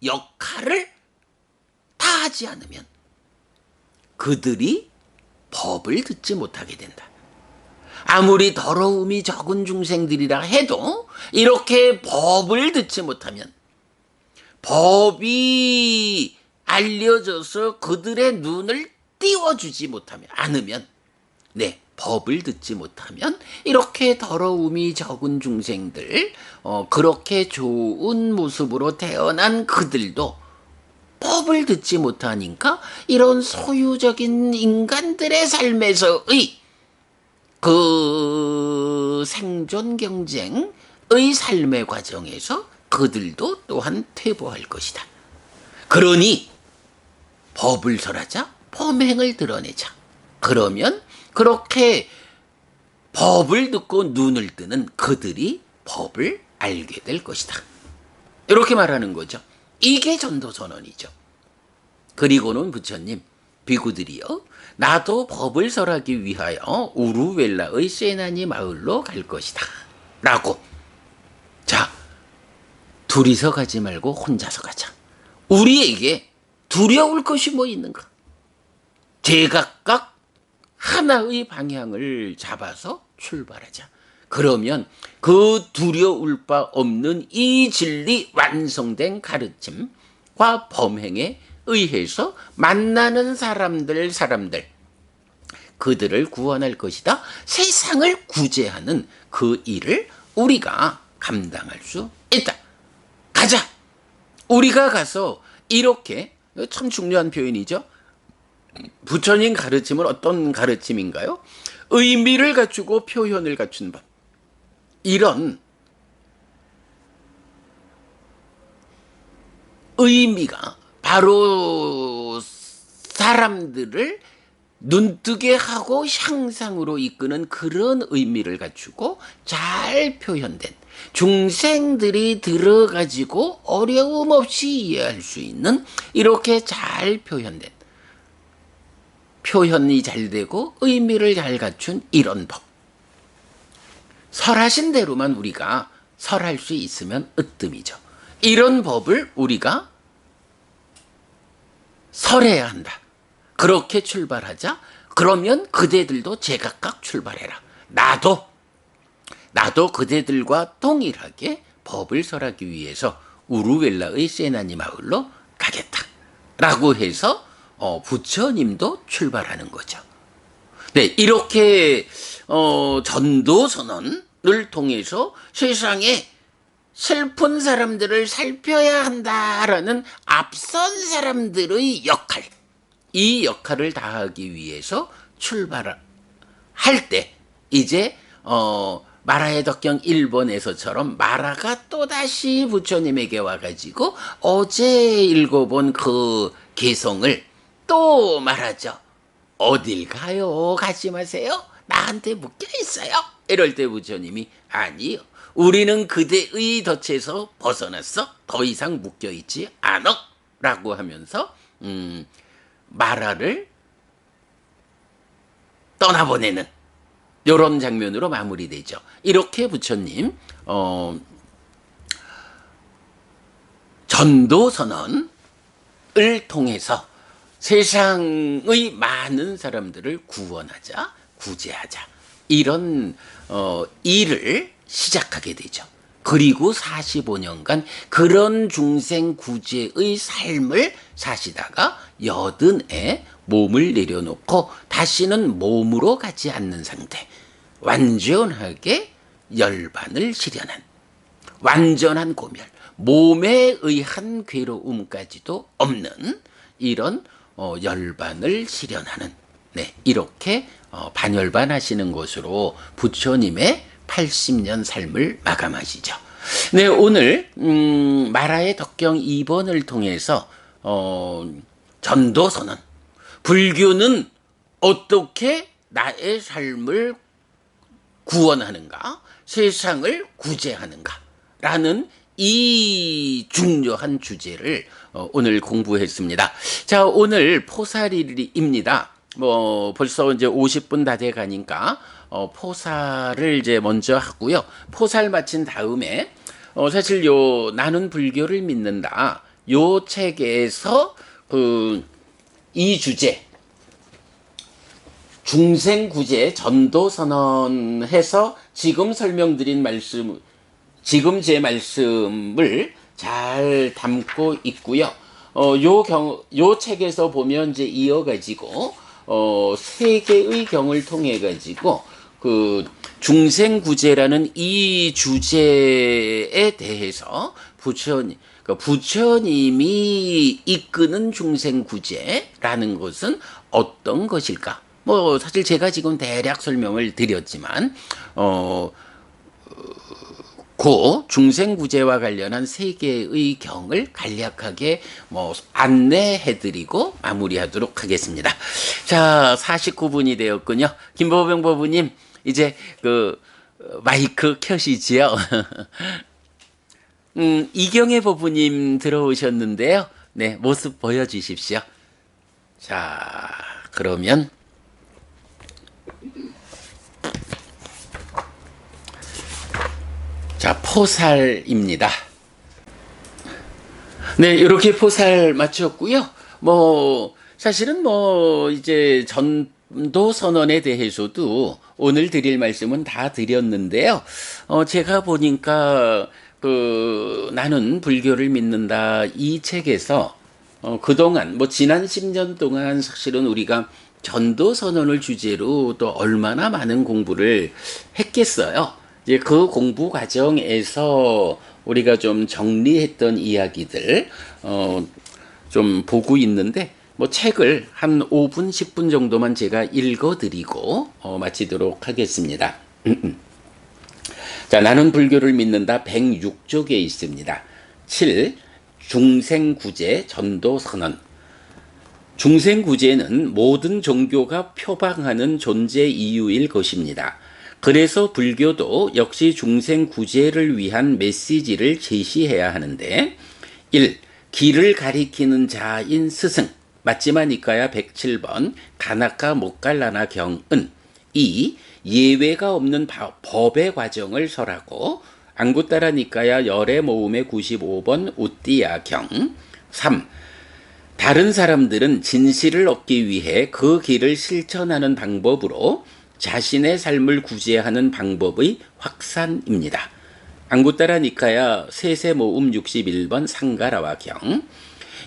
역할을 다 하지 않으면 그들이 법을 듣지 못하게 된다. 아무리 더러움이 적은 중생들이라 해도 이렇게 법을 듣지 못하면 법이 알려져서 그들의 눈을 띄워주지 않으면 법을 듣지 못하면 이렇게 더러움이 적은 중생들, 그렇게 좋은 모습으로 태어난 그들도 법을 듣지 못하니까 이런 소유적인 인간들의 삶에서의 그 생존 경쟁의 삶의 과정에서 그들도 또한 퇴보할 것이다. 그러니 법을 설하자, 범행을 드러내자. 그러면 그렇게 법을 듣고 눈을 뜨는 그들이 법을 알게 될 것이다. 이렇게 말하는 거죠. 이게 전도선언이죠. 그리고는 부처님, 비구들이요, 나도 법을 설하기 위하여 우루웰라의 세나니 마을로 갈 것이다. 라고. 자, 둘이서 가지 말고 혼자서 가자. 우리에게 두려울 것이 뭐 있는가? 제각각 하나의 방향을 잡아서 출발하자. 그러면 그 두려울 바 없는 이 진리 완성된 가르침과 범행에 의해서 만나는 사람들 그들을 구원할 것이다. 세상을 구제하는 그 일을 우리가 감당할 수 있다. 가자. 우리가 가서 이렇게, 참 중요한 표현이죠. 부처님 가르침은 어떤 가르침인가요? 의미를 갖추고 표현을 갖춘 법. 이런 의미가 바로 사람들을 눈뜨게 하고 향상으로 이끄는 그런 의미를 갖추고 잘 표현된, 중생들이 들어가지고 어려움 없이 이해할 수 있는, 이렇게 잘 표현된, 표현이 잘 되고 의미를 잘 갖춘 이런 법. 설하신 대로만 우리가 설할 수 있으면 으뜸이죠. 이런 법을 우리가 설해야 한다. 그렇게 출발하자. 그러면 그대들도 제각각 출발해라. 나도 그대들과 동일하게 법을 설하기 위해서 우루웰라의 세나니 마을로 가겠다. 라고 해서 부처님도 출발하는 거죠. 네, 이렇게 전도선언을 통해서 세상에 슬픈 사람들을 살펴야 한다라는 앞선 사람들의 역할, 이 역할을 다하기 위해서 출발할 때 이제 마라의 덕경 1번에서처럼 마라가 또다시 부처님에게 와가지고 어제 읽어본 그 개성을 또 말하죠. 어딜 가요? 가지 마세요. 나한테 묶여 있어요. 이럴 때 부처님이 아니요. 우리는 그대의 덫에서 벗어났어. 더 이상 묶여 있지 않아. 라고 하면서 마라를 떠나보내는 이런 장면으로 마무리되죠. 이렇게 부처님 전도선언을 통해서 세상의 많은 사람들을 구원하자, 구제하자, 이런 일을 시작하게 되죠. 그리고 45년간 그런 중생 구제의 삶을 사시다가 80에 몸을 내려놓고 다시는 몸으로 가지 않는 상태, 완전하게 열반을 실현한, 완전한 고멸, 몸에 의한 괴로움까지도 없는 이런 열반을 실현하는, 네, 이렇게 반열반하시는 것으로 부처님의 80년 삶을 마감하시죠. 네, 오늘 마라의 덕경 2번을 통해서 전도선언, 불교는 어떻게 나의 삶을 구원하는가, 세상을 구제하는가 라는 이 중요한 주제를 오늘 공부했습니다. 자, 오늘 포살일입니다. 벌써 이제 50분 다 돼 가니까 포살을 이제 먼저 하고요. 포살 마친 다음에 사실 요 나는 불교를 믿는다 요 책에서 이 주제 중생구제 전도선언해서 지금 설명드린 말씀, 지금 제 말씀을 잘 담고 있고요. 요 책에서 보면 이제 이어가지고 세 개의 경을 통해 가지고 그 중생구제라는 이 주제에 대해서 부처님이 이끄는 중생구제라는 것은 어떤 것일까? 사실 제가 지금 대략 설명을 드렸지만 그 중생구제와 관련한 세 개의 경을 간략하게 안내해드리고 마무리하도록 하겠습니다. 자, 49분이 되었군요. 김보병 법부님, 이제 마이크 켜시지요. 이경혜 법부님 들어오셨는데요. 네, 모습 보여주십시오. 자, 그러면 자, 포살입니다. 네, 이렇게 포살 마쳤고요. 사실은 뭐 이제 전도 선언에 대해서도 오늘 드릴 말씀은 다 드렸는데요. 제가 보니까 그 나는 불교를 믿는다 이 책에서 그동안 뭐 지난 10년 동안 사실은 우리가 전도 선언을 주제로 또 얼마나 많은 공부를 했겠어요. 이제 그 공부 과정에서 우리가 좀 정리했던 이야기들 좀 보고 있는데 뭐 책을 한 5분, 10분 정도만 제가 읽어드리고 마치도록 하겠습니다. 자, 나는 불교를 믿는다 106쪽에 있습니다. 7. 중생구제 전도선언. 중생구제는 모든 종교가 표방하는 존재 이유일 것입니다. 그래서 불교도 역시 중생구제를 위한 메시지를 제시해야 하는데 1. 길을 가리키는 자인 스승 맞지마 니까야 107번 가나카 모칼라나 경은 2. 예외가 없는 법의 과정을 설하고 앙구따라 니까야 열의 모음의 95번 우띠야 경 3. 다른 사람들은 진실을 얻기 위해 그 길을 실천하는 방법으로 자신의 삶을 구제하는 방법의 확산입니다. 앙구따라 니카야 세세 모음 61번 상가라와 경.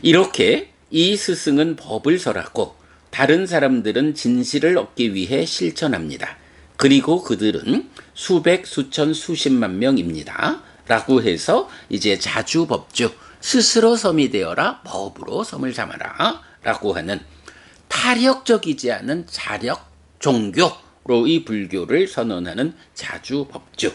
이렇게 이 스승은 법을 설하고 다른 사람들은 진실을 얻기 위해 실천합니다. 그리고 그들은 수백, 수천, 수십만 명입니다. 라고 해서 이제 자주법주 스스로 섬이 되어라 법으로 섬을 삼아라 라고 하는 타력적이지 않은 자력 종교로 이 불교를 선언하는 자주법주.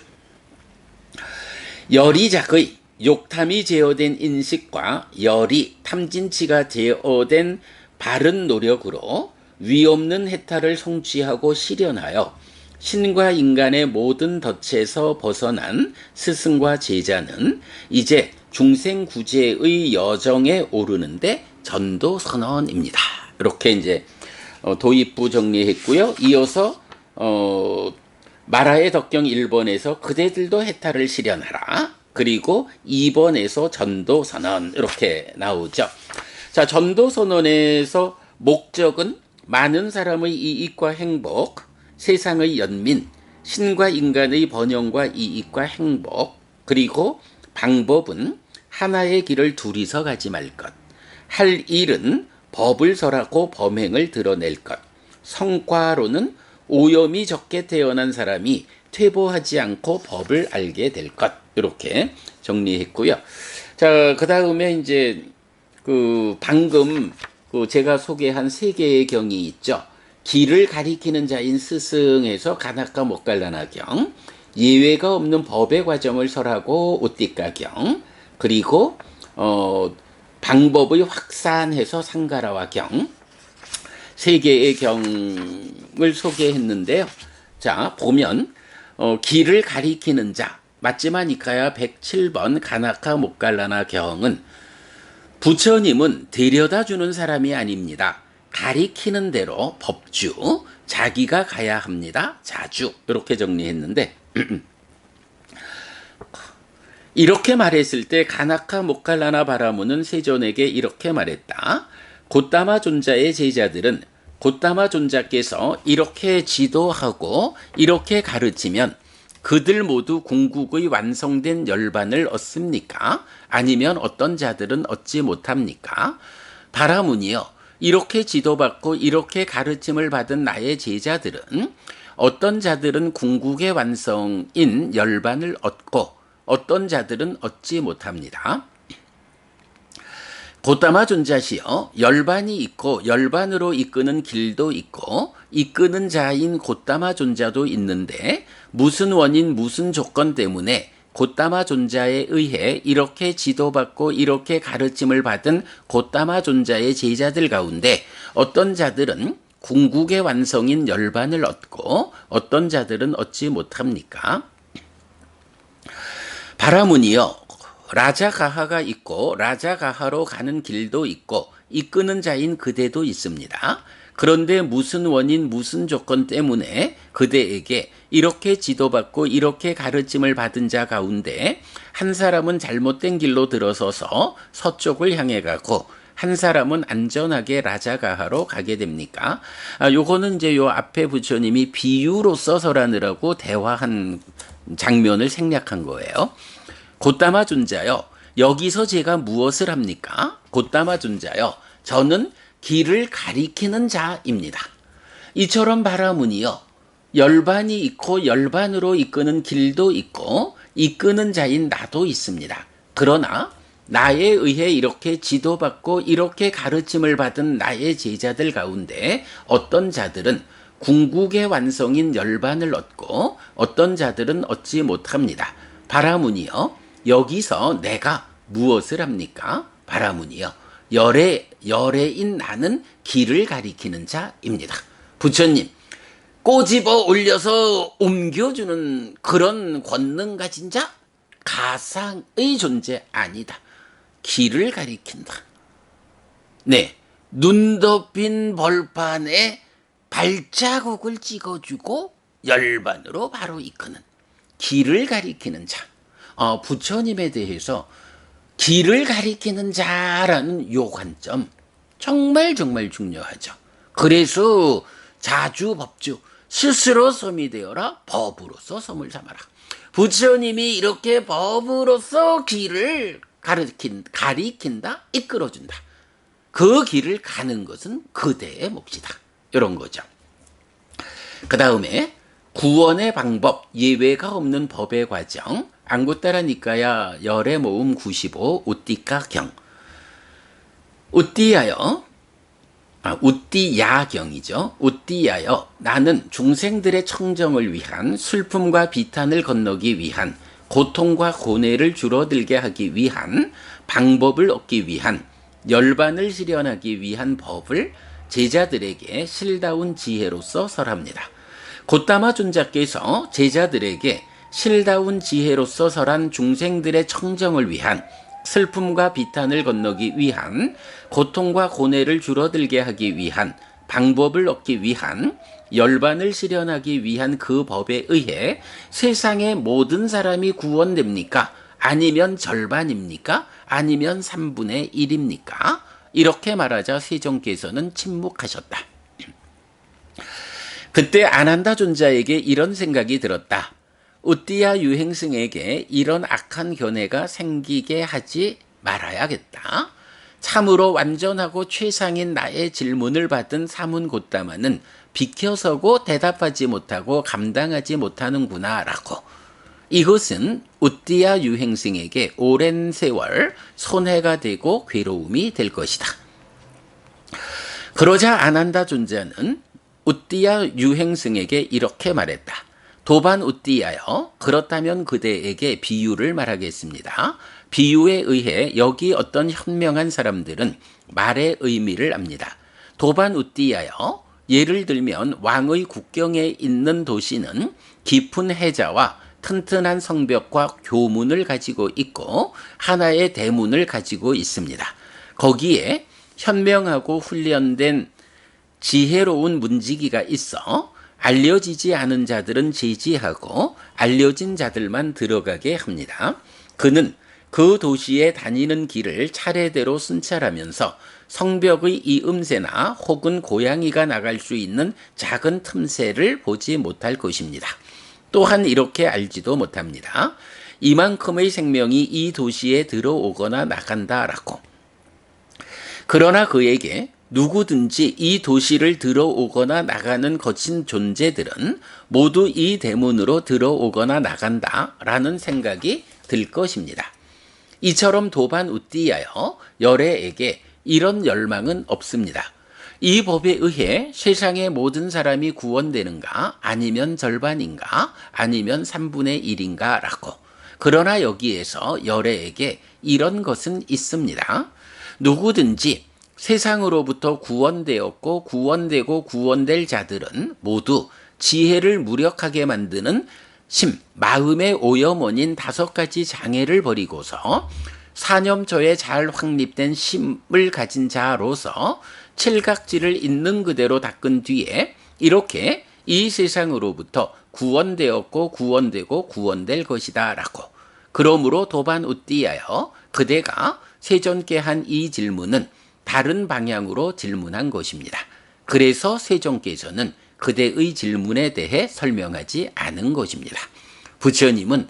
열이작의 욕탐이 제어된 인식과 열이 탐진치가 제어된 바른 노력으로 위없는 해탈을 성취하고 실현하여 신과 인간의 모든 덫에서 벗어난 스승과 제자는 이제 중생구제의 여정에 오르는데 전도선언입니다. 이렇게 이제 도입부 정리했고요. 이어서 마라의 덕경 1번에서 그대들도 해탈을 실현하라. 그리고 2번에서 전도선언 이렇게 나오죠. 자, 전도선언에서 목적은 많은 사람의 이익과 행복, 세상의 연민, 신과 인간의 번영과 이익과 행복, 그리고 방법은 하나의 길을 둘이서 가지 말 것, 할 일은 법을 설하고 범행을 드러낼 것, 성과로는 오염이 적게 태어난 사람이 퇴보하지 않고 법을 알게 될 것, 이렇게 정리했고요. 자, 그 다음에 이제 방금 제가 소개한 세 개의 경이 있죠. 길을 가리키는 자인 스승에서 가나카 모칼라나 경, 예외가 없는 법의 과정을 설하고 오띠까 경, 그리고 방법의 확산해서 상가라와 경, 세 개의 경을 소개했는데요. 자, 보면 길을 가리키는 자 맞지마 니까야 107번 가나카 모칼라나 경은 부처님은 데려다주는 사람이 아닙니다. 가리키는 대로 법주, 자기가 가야 합니다. 자주, 이렇게 정리했는데 이렇게 말했을 때 가나카 모칼라나 바라무는 세존에게 이렇게 말했다. 고따마 존자의 제자들은 고따마 존자께서 이렇게 지도하고 이렇게 가르치면 그들 모두 궁극의 완성된 열반을 얻습니까? 아니면 어떤 자들은 얻지 못합니까? 바라문이여, 이렇게 지도받고 이렇게 가르침을 받은 나의 제자들은 어떤 자들은 궁극의 완성인 열반을 얻고 어떤 자들은 얻지 못합니다. 고따마 존자시여, 열반이 있고 열반으로 이끄는 길도 있고 이끄는 자인 고따마 존자도 있는데 무슨 원인 무슨 조건 때문에 고따마 존자에 의해 이렇게 지도받고 이렇게 가르침을 받은 고따마 존자의 제자들 가운데 어떤 자들은 궁극의 완성인 열반을 얻고 어떤 자들은 얻지 못합니까? 바라문이여, 라자가하가 있고 라자가하로 가는 길도 있고 이끄는 자인 그대도 있습니다. 그런데 무슨 원인 무슨 조건 때문에 그대에게 이렇게 지도받고 이렇게 가르침을 받은 자 가운데 한 사람은 잘못된 길로 들어서서 서쪽을 향해 가고 한 사람은 안전하게 라자가하로 가게 됩니까? 요거는 이제 요 앞에 부처님이 비유로 써서 라느라고 대화한 장면을 생략한 거예요. 곧다마 존자여, 여기서 제가 무엇을 합니까? 곧다마 존자여, 저는 길을 가리키는 자입니다. 이처럼 바라무니여, 열반이 있고 열반으로 이끄는 길도 있고 이끄는 자인 나도 있습니다. 그러나 나에 의해 이렇게 지도받고 이렇게 가르침을 받은 나의 제자들 가운데 어떤 자들은 궁극의 완성인 열반을 얻고 어떤 자들은 얻지 못합니다. 바라무니여, 여기서 내가 무엇을 합니까? 바라무니여, 열애인 나는 길을 가리키는 자입니다. 부처님, 꼬집어 올려서 옮겨주는 그런 권능 가진 자? 가상의 존재 아니다. 길을 가리킨다. 네, 눈 덮인 벌판에 발자국을 찍어주고 열반으로 바로 이끄는 길을 가리키는 자. 부처님에 대해서 길을 가리키는 자라는 요 관점 정말 중요하죠. 그래서 자주법주 스스로 섬이 되어라, 법으로서 섬을 삼아라. 부처님이 이렇게 법으로서 길을 가리킨다, 이끌어준다. 그 길을 가는 것은 그대의 몫이다. 이런 거죠. 그 다음에 구원의 방법, 예외가 없는 법의 과정, 앙구따라 니까야 열의 모음 95 우띠까경. 우띠야경이죠. 우띠야여, 나는 중생들의 청정을 위한, 슬픔과 비탄을 건너기 위한, 고통과 고뇌를 줄어들게 하기 위한, 방법을 얻기 위한, 열반을 실현하기 위한 법을 제자들에게 실다운 지혜로서 설합니다. 곧다마 존자께서 제자들에게 실다운 지혜로서 설한 중생들의 청정을 위한, 슬픔과 비탄을 건너기 위한, 고통과 고뇌를 줄어들게 하기 위한, 방법을 얻기 위한, 열반을 실현하기 위한 그 법에 의해 세상의 모든 사람이 구원됩니까? 아니면 절반입니까? 아니면 3분의 1입니까? 이렇게 말하자 세종께서는 침묵하셨다. 그때 아난다 존자에게 이런 생각이 들었다. 우띠야 유행승에게 이런 악한 견해가 생기게 하지 말아야겠다. 참으로 완전하고 최상인 나의 질문을 받은 사문 곧다마는 비켜서고 대답하지 못하고 감당하지 못하는구나 라고. 이것은 우띠야 유행승에게 오랜 세월 손해가 되고 괴로움이 될 것이다. 그러자 아난다 존자는 우띠야 유행승에게 이렇게 말했다. 도반 우띠야여, 그렇다면 그대에게 비유를 말하겠습니다. 비유에 의해 여기 어떤 현명한 사람들은 말의 의미를 압니다. 도반 우띠야여, 예를 들면 왕의 국경에 있는 도시는 깊은 해자와 튼튼한 성벽과 교문을 가지고 있고 하나의 대문을 가지고 있습니다. 거기에 현명하고 훈련된 지혜로운 문지기가 있어 알려지지 않은 자들은 제지하고 알려진 자들만 들어가게 합니다. 그는 그 도시에 다니는 길을 차례대로 순찰하면서 성벽의 이음새나 혹은 고양이가 나갈 수 있는 작은 틈새를 보지 못할 것입니다. 또한 이렇게 알지도 못합니다. 이만큼의 생명이 이 도시에 들어오거나 나간다라고. 그러나 그에게 누구든지 이 도시를 들어오거나 나가는 거친 존재들은 모두 이 대문으로 들어오거나 나간다라는 생각이 들 것입니다. 이처럼 도반 우띠야여, 열애에게 이런 열망은 없습니다. 이 법에 의해 세상의 모든 사람이 구원되는가, 아니면 절반인가, 아니면 3분의 1인가 라고. 그러나 여기에서 열애에게 이런 것은 있습니다. 누구든지 세상으로부터 구원되었고 구원되고 구원될 자들은 모두 지혜를 무력하게 만드는 마음의 오염원인 5가지 장애를 버리고서 사념초에 잘 확립된 심을 가진 자로서 칠각지를 있는 그대로 닦은 뒤에 이렇게 이 세상으로부터 구원되었고 구원되고 구원될 것이다 라고. 그러므로 도반 우띠야여, 그대가 세존께 한 이 질문은 다른 방향으로 질문한 것입니다. 그래서 세종께서는 그대의 질문에 대해 설명하지 않은 것입니다. 부처님은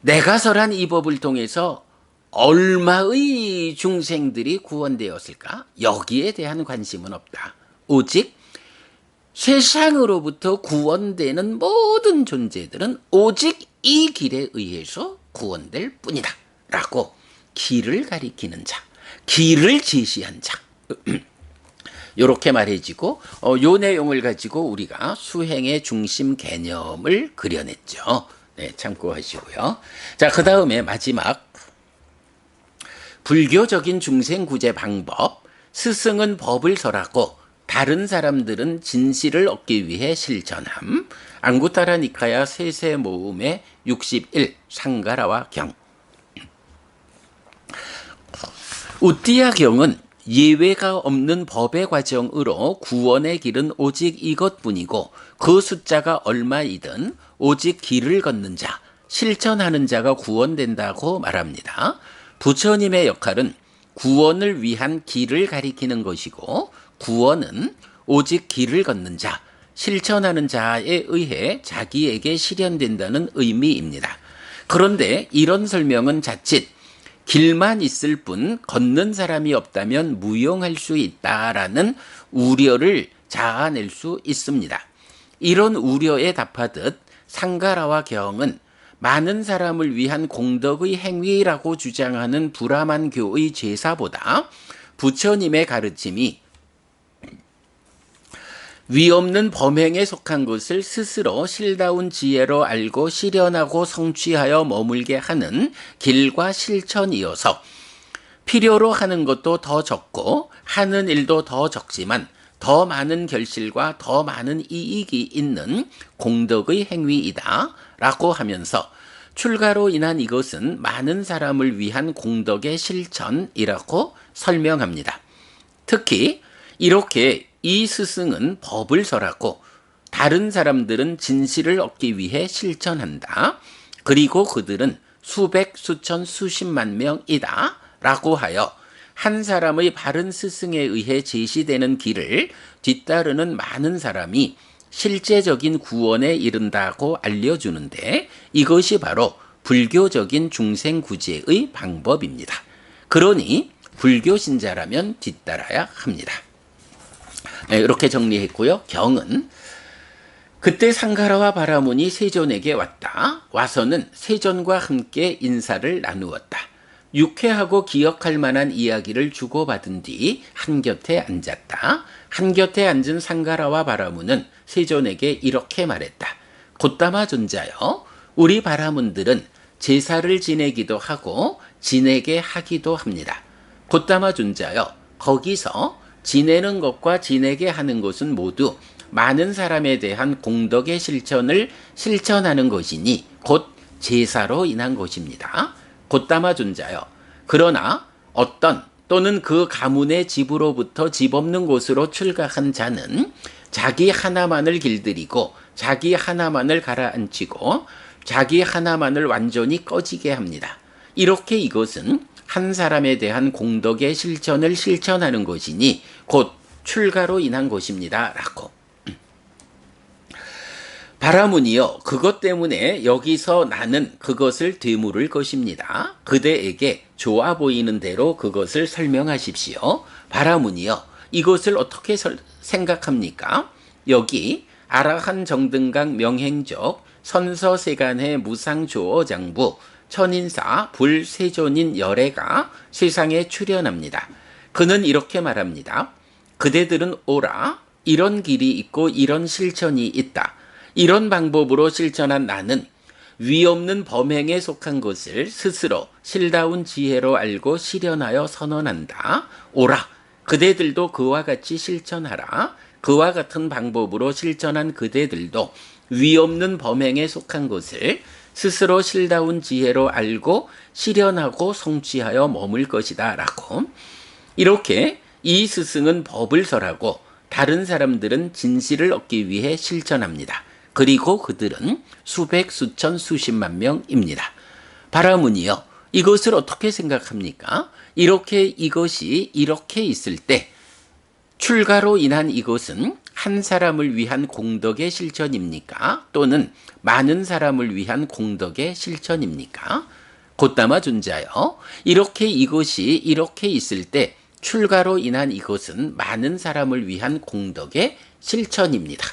내가 설한 이 법을 통해서 얼마의 중생들이 구원되었을까? 여기에 대한 관심은 없다. 오직 세상으로부터 구원되는 모든 존재들은 오직 이 길에 의해서 구원될 뿐이다. 라고 길을 가리키는 자, 길을 제시한 자. 이렇게 말해지고 요 내용을 가지고 우리가 수행의 중심 개념을 그려냈죠. 네, 참고하시고요. 자, 그 다음에 마지막 불교적인 중생구제 방법. 스승은 법을 설하고 다른 사람들은 진실을 얻기 위해 실천함. 앙구타라 니카야 세세 모음의 61 상가라와 경. 우띠야 경은 예외가 없는 법의 과정으로 구원의 길은 오직 이것뿐이고 그 숫자가 얼마이든 오직 길을 걷는 자, 실천하는 자가 구원된다고 말합니다. 부처님의 역할은 구원을 위한 길을 가리키는 것이고 구원은 오직 길을 걷는 자, 실천하는 자에 의해 자기에게 실현된다는 의미입니다. 그런데 이런 설명은 자칫 길만 있을 뿐 걷는 사람이 없다면 무용할 수 있다라는 우려를 자아낼 수 있습니다. 이런 우려에 답하듯 상가라와 경은 많은 사람을 위한 공덕의 행위라고 주장하는 브라만교의 제사보다 부처님의 가르침이 위없는 범행에 속한 것을 스스로 실다운 지혜로 알고 실현하고 성취하여 머물게 하는 길과 실천이어서 필요로 하는 것도 더 적고 하는 일도 더 적지만 더 많은 결실과 더 많은 이익이 있는 공덕의 행위이다 라고 하면서 출가로 인한 이것은 많은 사람을 위한 공덕의 실천이라고 설명합니다. 특히 이렇게 이 스승은 법을 설하고 다른 사람들은 진실을 얻기 위해 실천한다. 그리고 그들은 수백, 수천, 수십만 명이다 라고 하여 한 사람의 바른 스승에 의해 제시되는 길을 뒤따르는 많은 사람이 실제적인 구원에 이른다고 알려주는데 이것이 바로 불교적인 중생구제의 방법입니다. 그러니 불교 신자라면 뒤따라야 합니다. 네, 이렇게 정리했고요. 경은 그때 상가라와 바라문이 세존에게 왔다. 와서는 세존과 함께 인사를 나누었다. 유쾌하고 기억할 만한 이야기를 주고받은 뒤 한곁에 앉았다. 한곁에 앉은 상가라와 바라문은 세존에게 이렇게 말했다. 곧다마 존자여, 우리 바라문들은 제사를 지내기도 하고 지내게 하기도 합니다. 곧다마 존자여, 거기서 지내는 것과 지내게 하는 것은 모두 많은 사람에 대한 공덕의 실천을 실천하는 것이니 곧 제사로 인한 것입니다. 곧다마 존자여, 그러나 어떤 또는 그 가문의 집으로부터 집 없는 곳으로 출가한 자는 자기 하나만을 길들이고 자기 하나만을 가라앉히고 자기 하나만을 완전히 꺼지게 합니다. 이렇게 이것은 한 사람에 대한 공덕의 실천을 실천하는 것이니 곧 출가로 인한 것입니다. 라고. 바라문이여, 그것 때문에 여기서 나는 그것을 되물을 것입니다. 그대에게 좋아 보이는 대로 그것을 설명하십시오. 바라문이여, 이것을 어떻게 생각합니까? 여기 아라한 정등강 명행적 선서세간의 무상조어장부 천인사 불세존인 열애가 세상에 출현합니다. 그는 이렇게 말합니다. 그대들은 오라. 이런 길이 있고 이런 실천이 있다. 이런 방법으로 실천한 나는 위없는 범행에 속한 것을 스스로 실다운 지혜로 알고 실현하여 선언한다. 오라. 그대들도 그와 같이 실천하라. 그와 같은 방법으로 실천한 그대들도 위없는 범행에 속한 것을 스스로 실다운 지혜로 알고 실현하고 성취하여 머물 것이다 라고. 이렇게 이 스승은 법을 설하고 다른 사람들은 진실을 얻기 위해 실천합니다. 그리고 그들은 수백, 수천, 수십만 명입니다. 바라문이여, 이것을 어떻게 생각합니까? 이것이 이렇게 있을 때 출가로 인한 이것은 한 사람을 위한 공덕의 실천입니까? 또는 많은 사람을 위한 공덕의 실천입니까? 곧담아 존자여, 이것이 이렇게 있을 때 출가로 인한 이것은 많은 사람을 위한 공덕의 실천입니다.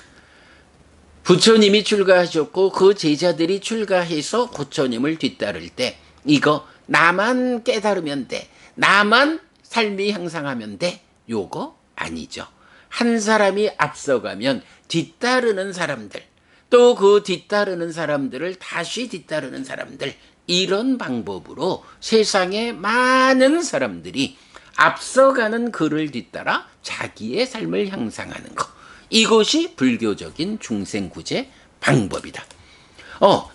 부처님이 출가하셨고 그 제자들이 출가해서 부처님을 뒤따를 때 이거 나만 깨달으면 돼, 나만 삶이 향상하면 돼, 요거 아니죠. 한 사람이 앞서가면 뒤따르는 사람들, 또 그 뒤따르는 사람들을 다시 뒤따르는 사람들, 이런 방법으로 세상의 많은 사람들이 앞서가는 그를 뒤따라 자기의 삶을 향상하는 것, 이것이 불교적인 중생구제 방법이다.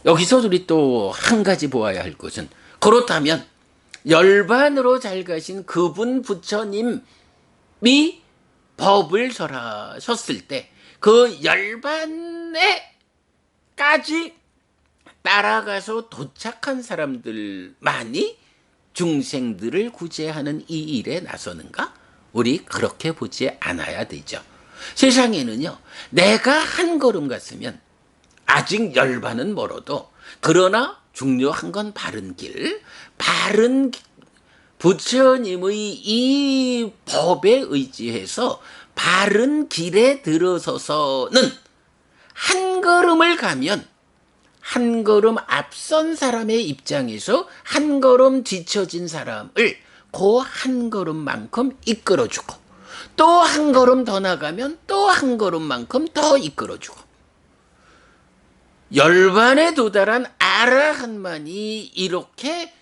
여기서 우리 또 한 가지 보아야 할 것은, 그렇다면 열반으로 잘 가신 그분 부처님이 법을 설하셨을 때 그 열반에까지 따라가서 도착한 사람들만이 중생들을 구제하는 이 일에 나서는가? 우리 그렇게 보지 않아야 되죠. 세상에는요, 내가 한 걸음 갔으면 아직 열반은 멀어도, 그러나 중요한 건 바른 길, 바른 부처님의 이 법에 의지해서 바른 길에 들어서서는 한 걸음을 가면 한 걸음 앞선 사람의 입장에서 한 걸음 뒤처진 사람을 그 한 걸음만큼 이끌어주고, 또 한 걸음 더 나가면 또 한 걸음만큼 더 이끌어주고, 열반에 도달한 아라한만이 이렇게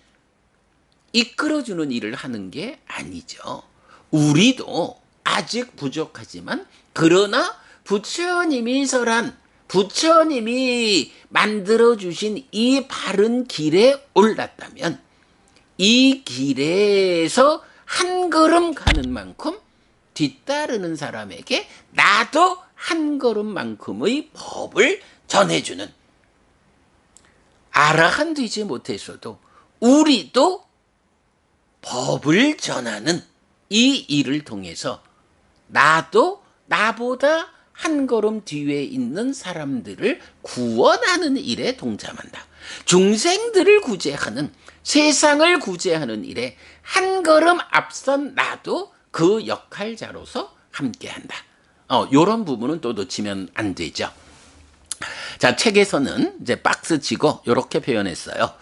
이끌어주는 일을 하는 게 아니죠. 우리도 아직 부족하지만, 그러나 부처님이 설한, 부처님이 만들어주신 이 바른 길에 올랐다면 이 길에서 한 걸음 가는 만큼 뒤따르는 사람에게 나도 한 걸음만큼의 법을 전해주는, 아라한 되지 못했어도 우리도 법을 전하는 이 일을 통해서 나도 나보다 한 걸음 뒤에 있는 사람들을 구원하는 일에 동참한다. 중생들을 구제하는, 세상을 구제하는 일에 한 걸음 앞선 나도 그 역할자로서 함께한다. 요런 부분은 또 놓치면 안 되죠. 자, 책에서는 이제 박스 치고 이렇게 표현했어요.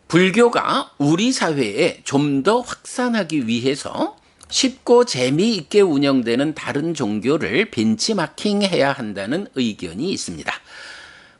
불교가 우리 사회에 좀 더 확산하기 위해서 쉽고 재미있게 운영되는 다른 종교를 벤치마킹해야 한다는 의견이 있습니다.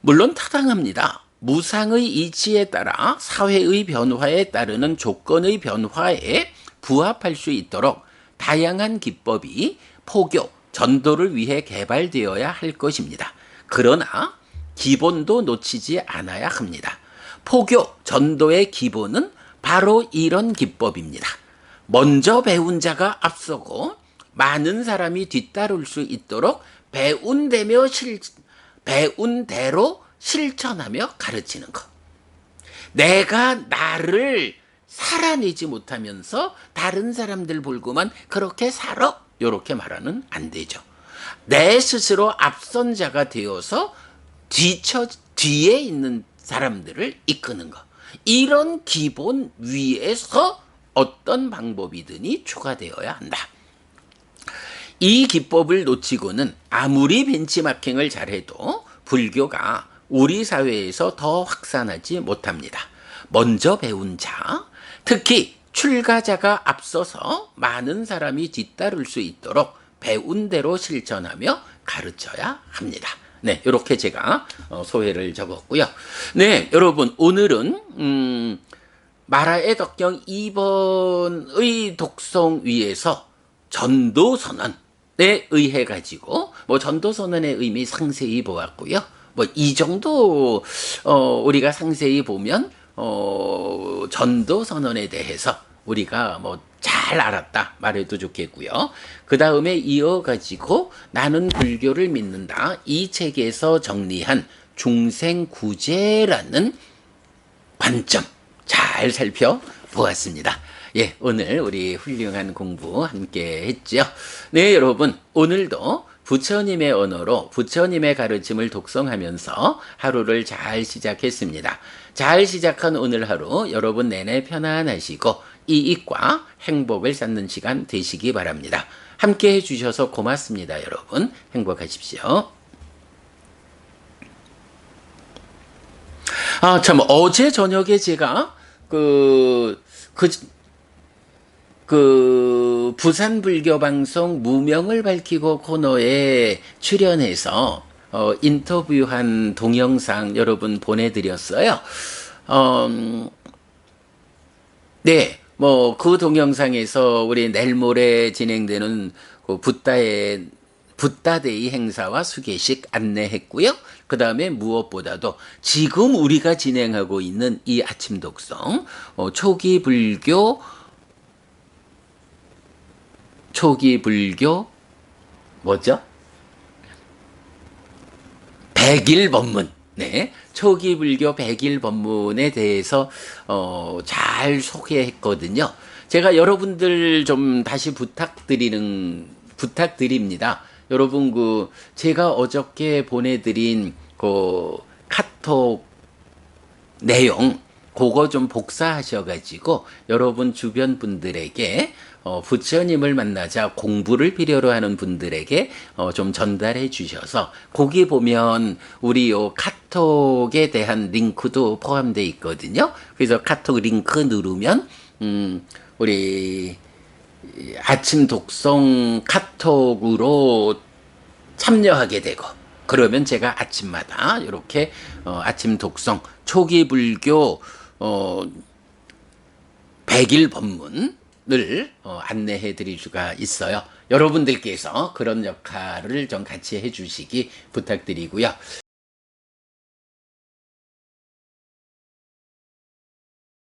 물론 타당합니다. 무상의 이치에 따라 사회의 변화에 따르는 조건의 변화에 부합할 수 있도록 다양한 기법이 포교, 전도를 위해 개발되어야 할 것입니다. 그러나 기본도 놓치지 않아야 합니다. 포교, 전도의 기본은 바로 이런 기법입니다. 먼저 배운 자가 앞서고 많은 사람이 뒤따를 수 있도록 배운 대로 실천하며 가르치는 것. 내가 나를 살아내지 못하면서 다른 사람들 보고만 그렇게 살아, 이렇게 말하는 안 되죠. 내 스스로 앞선 자가 되어서 뒤에 있는 사람들을 이끄는 것. 이런 기본 위에서 어떤 방법이든지 추가되어야 한다. 이 기법을 놓치고는 아무리 벤치마킹을 잘해도 불교가 우리 사회에서 더 확산하지 못합니다. 먼저 배운 자, 특히 출가자가 앞서서 많은 사람이 뒤따를 수 있도록 배운 대로 실천하며 가르쳐야 합니다. 네, 이렇게 제가 소회를 적었고요. 네, 여러분, 오늘은 마라의 덕경 2번의 독송 위에서 전도선언에 의해 가지고 전도선언의 의미 상세히 보았고요. 이 정도 우리가 상세히 보면 전도선언에 대해서 우리가 잘 알았다 말해도 좋겠고요. 그 다음에 이어가지고 나는 불교를 믿는다, 이 책에서 정리한 중생구제라는 관점, 잘 살펴보았습니다. 예, 오늘 우리 훌륭한 공부 함께 했죠. 네, 여러분, 오늘도 부처님의 언어로 부처님의 가르침을 독송하면서 하루를 잘 시작했습니다. 잘 시작한 오늘 하루 여러분 내내 편안하시고 이익과 행복을 쌓는 시간 되시기 바랍니다. 함께 해주셔서 고맙습니다, 여러분. 행복하십시오. 아, 참, 어제 저녁에 제가 부산 불교 방송 무명을 밝히고 코너에 출연해서 인터뷰한 동영상 여러분 보내드렸어요. 어, 네, 뭐 그 동영상에서 우리 내일 모레 진행되는 그 붓다데이 행사와 수계식 안내했고요. 그 다음에 무엇보다도 지금 우리가 진행하고 있는 이 아침 독성, 초기 불교 뭐죠? 백일 법문. 네. 초기 불교 백일 법문에 대해서 잘 소개했거든요. 제가 여러분들 좀 다시 부탁드립니다. 여러분 제가 어저께 보내드린 카톡 내용 그거 좀 복사하셔가지고 여러분 주변 분들에게 부처님을 만나자 공부를 필요로 하는 분들에게 좀 전달해 주셔서 거기 보면 우리 요 카톡에 대한 링크도 포함되어 있거든요. 그래서 카톡 링크 누르면 우리 아침 독성 카톡으로 참여하게 되고 그러면 제가 아침마다 이렇게 아침 독성 초기 불교 백일 법문을 안내해 드릴 수가 있어요. 여러분들께서 그런 역할을 좀 같이 해 주시기 부탁드리고요.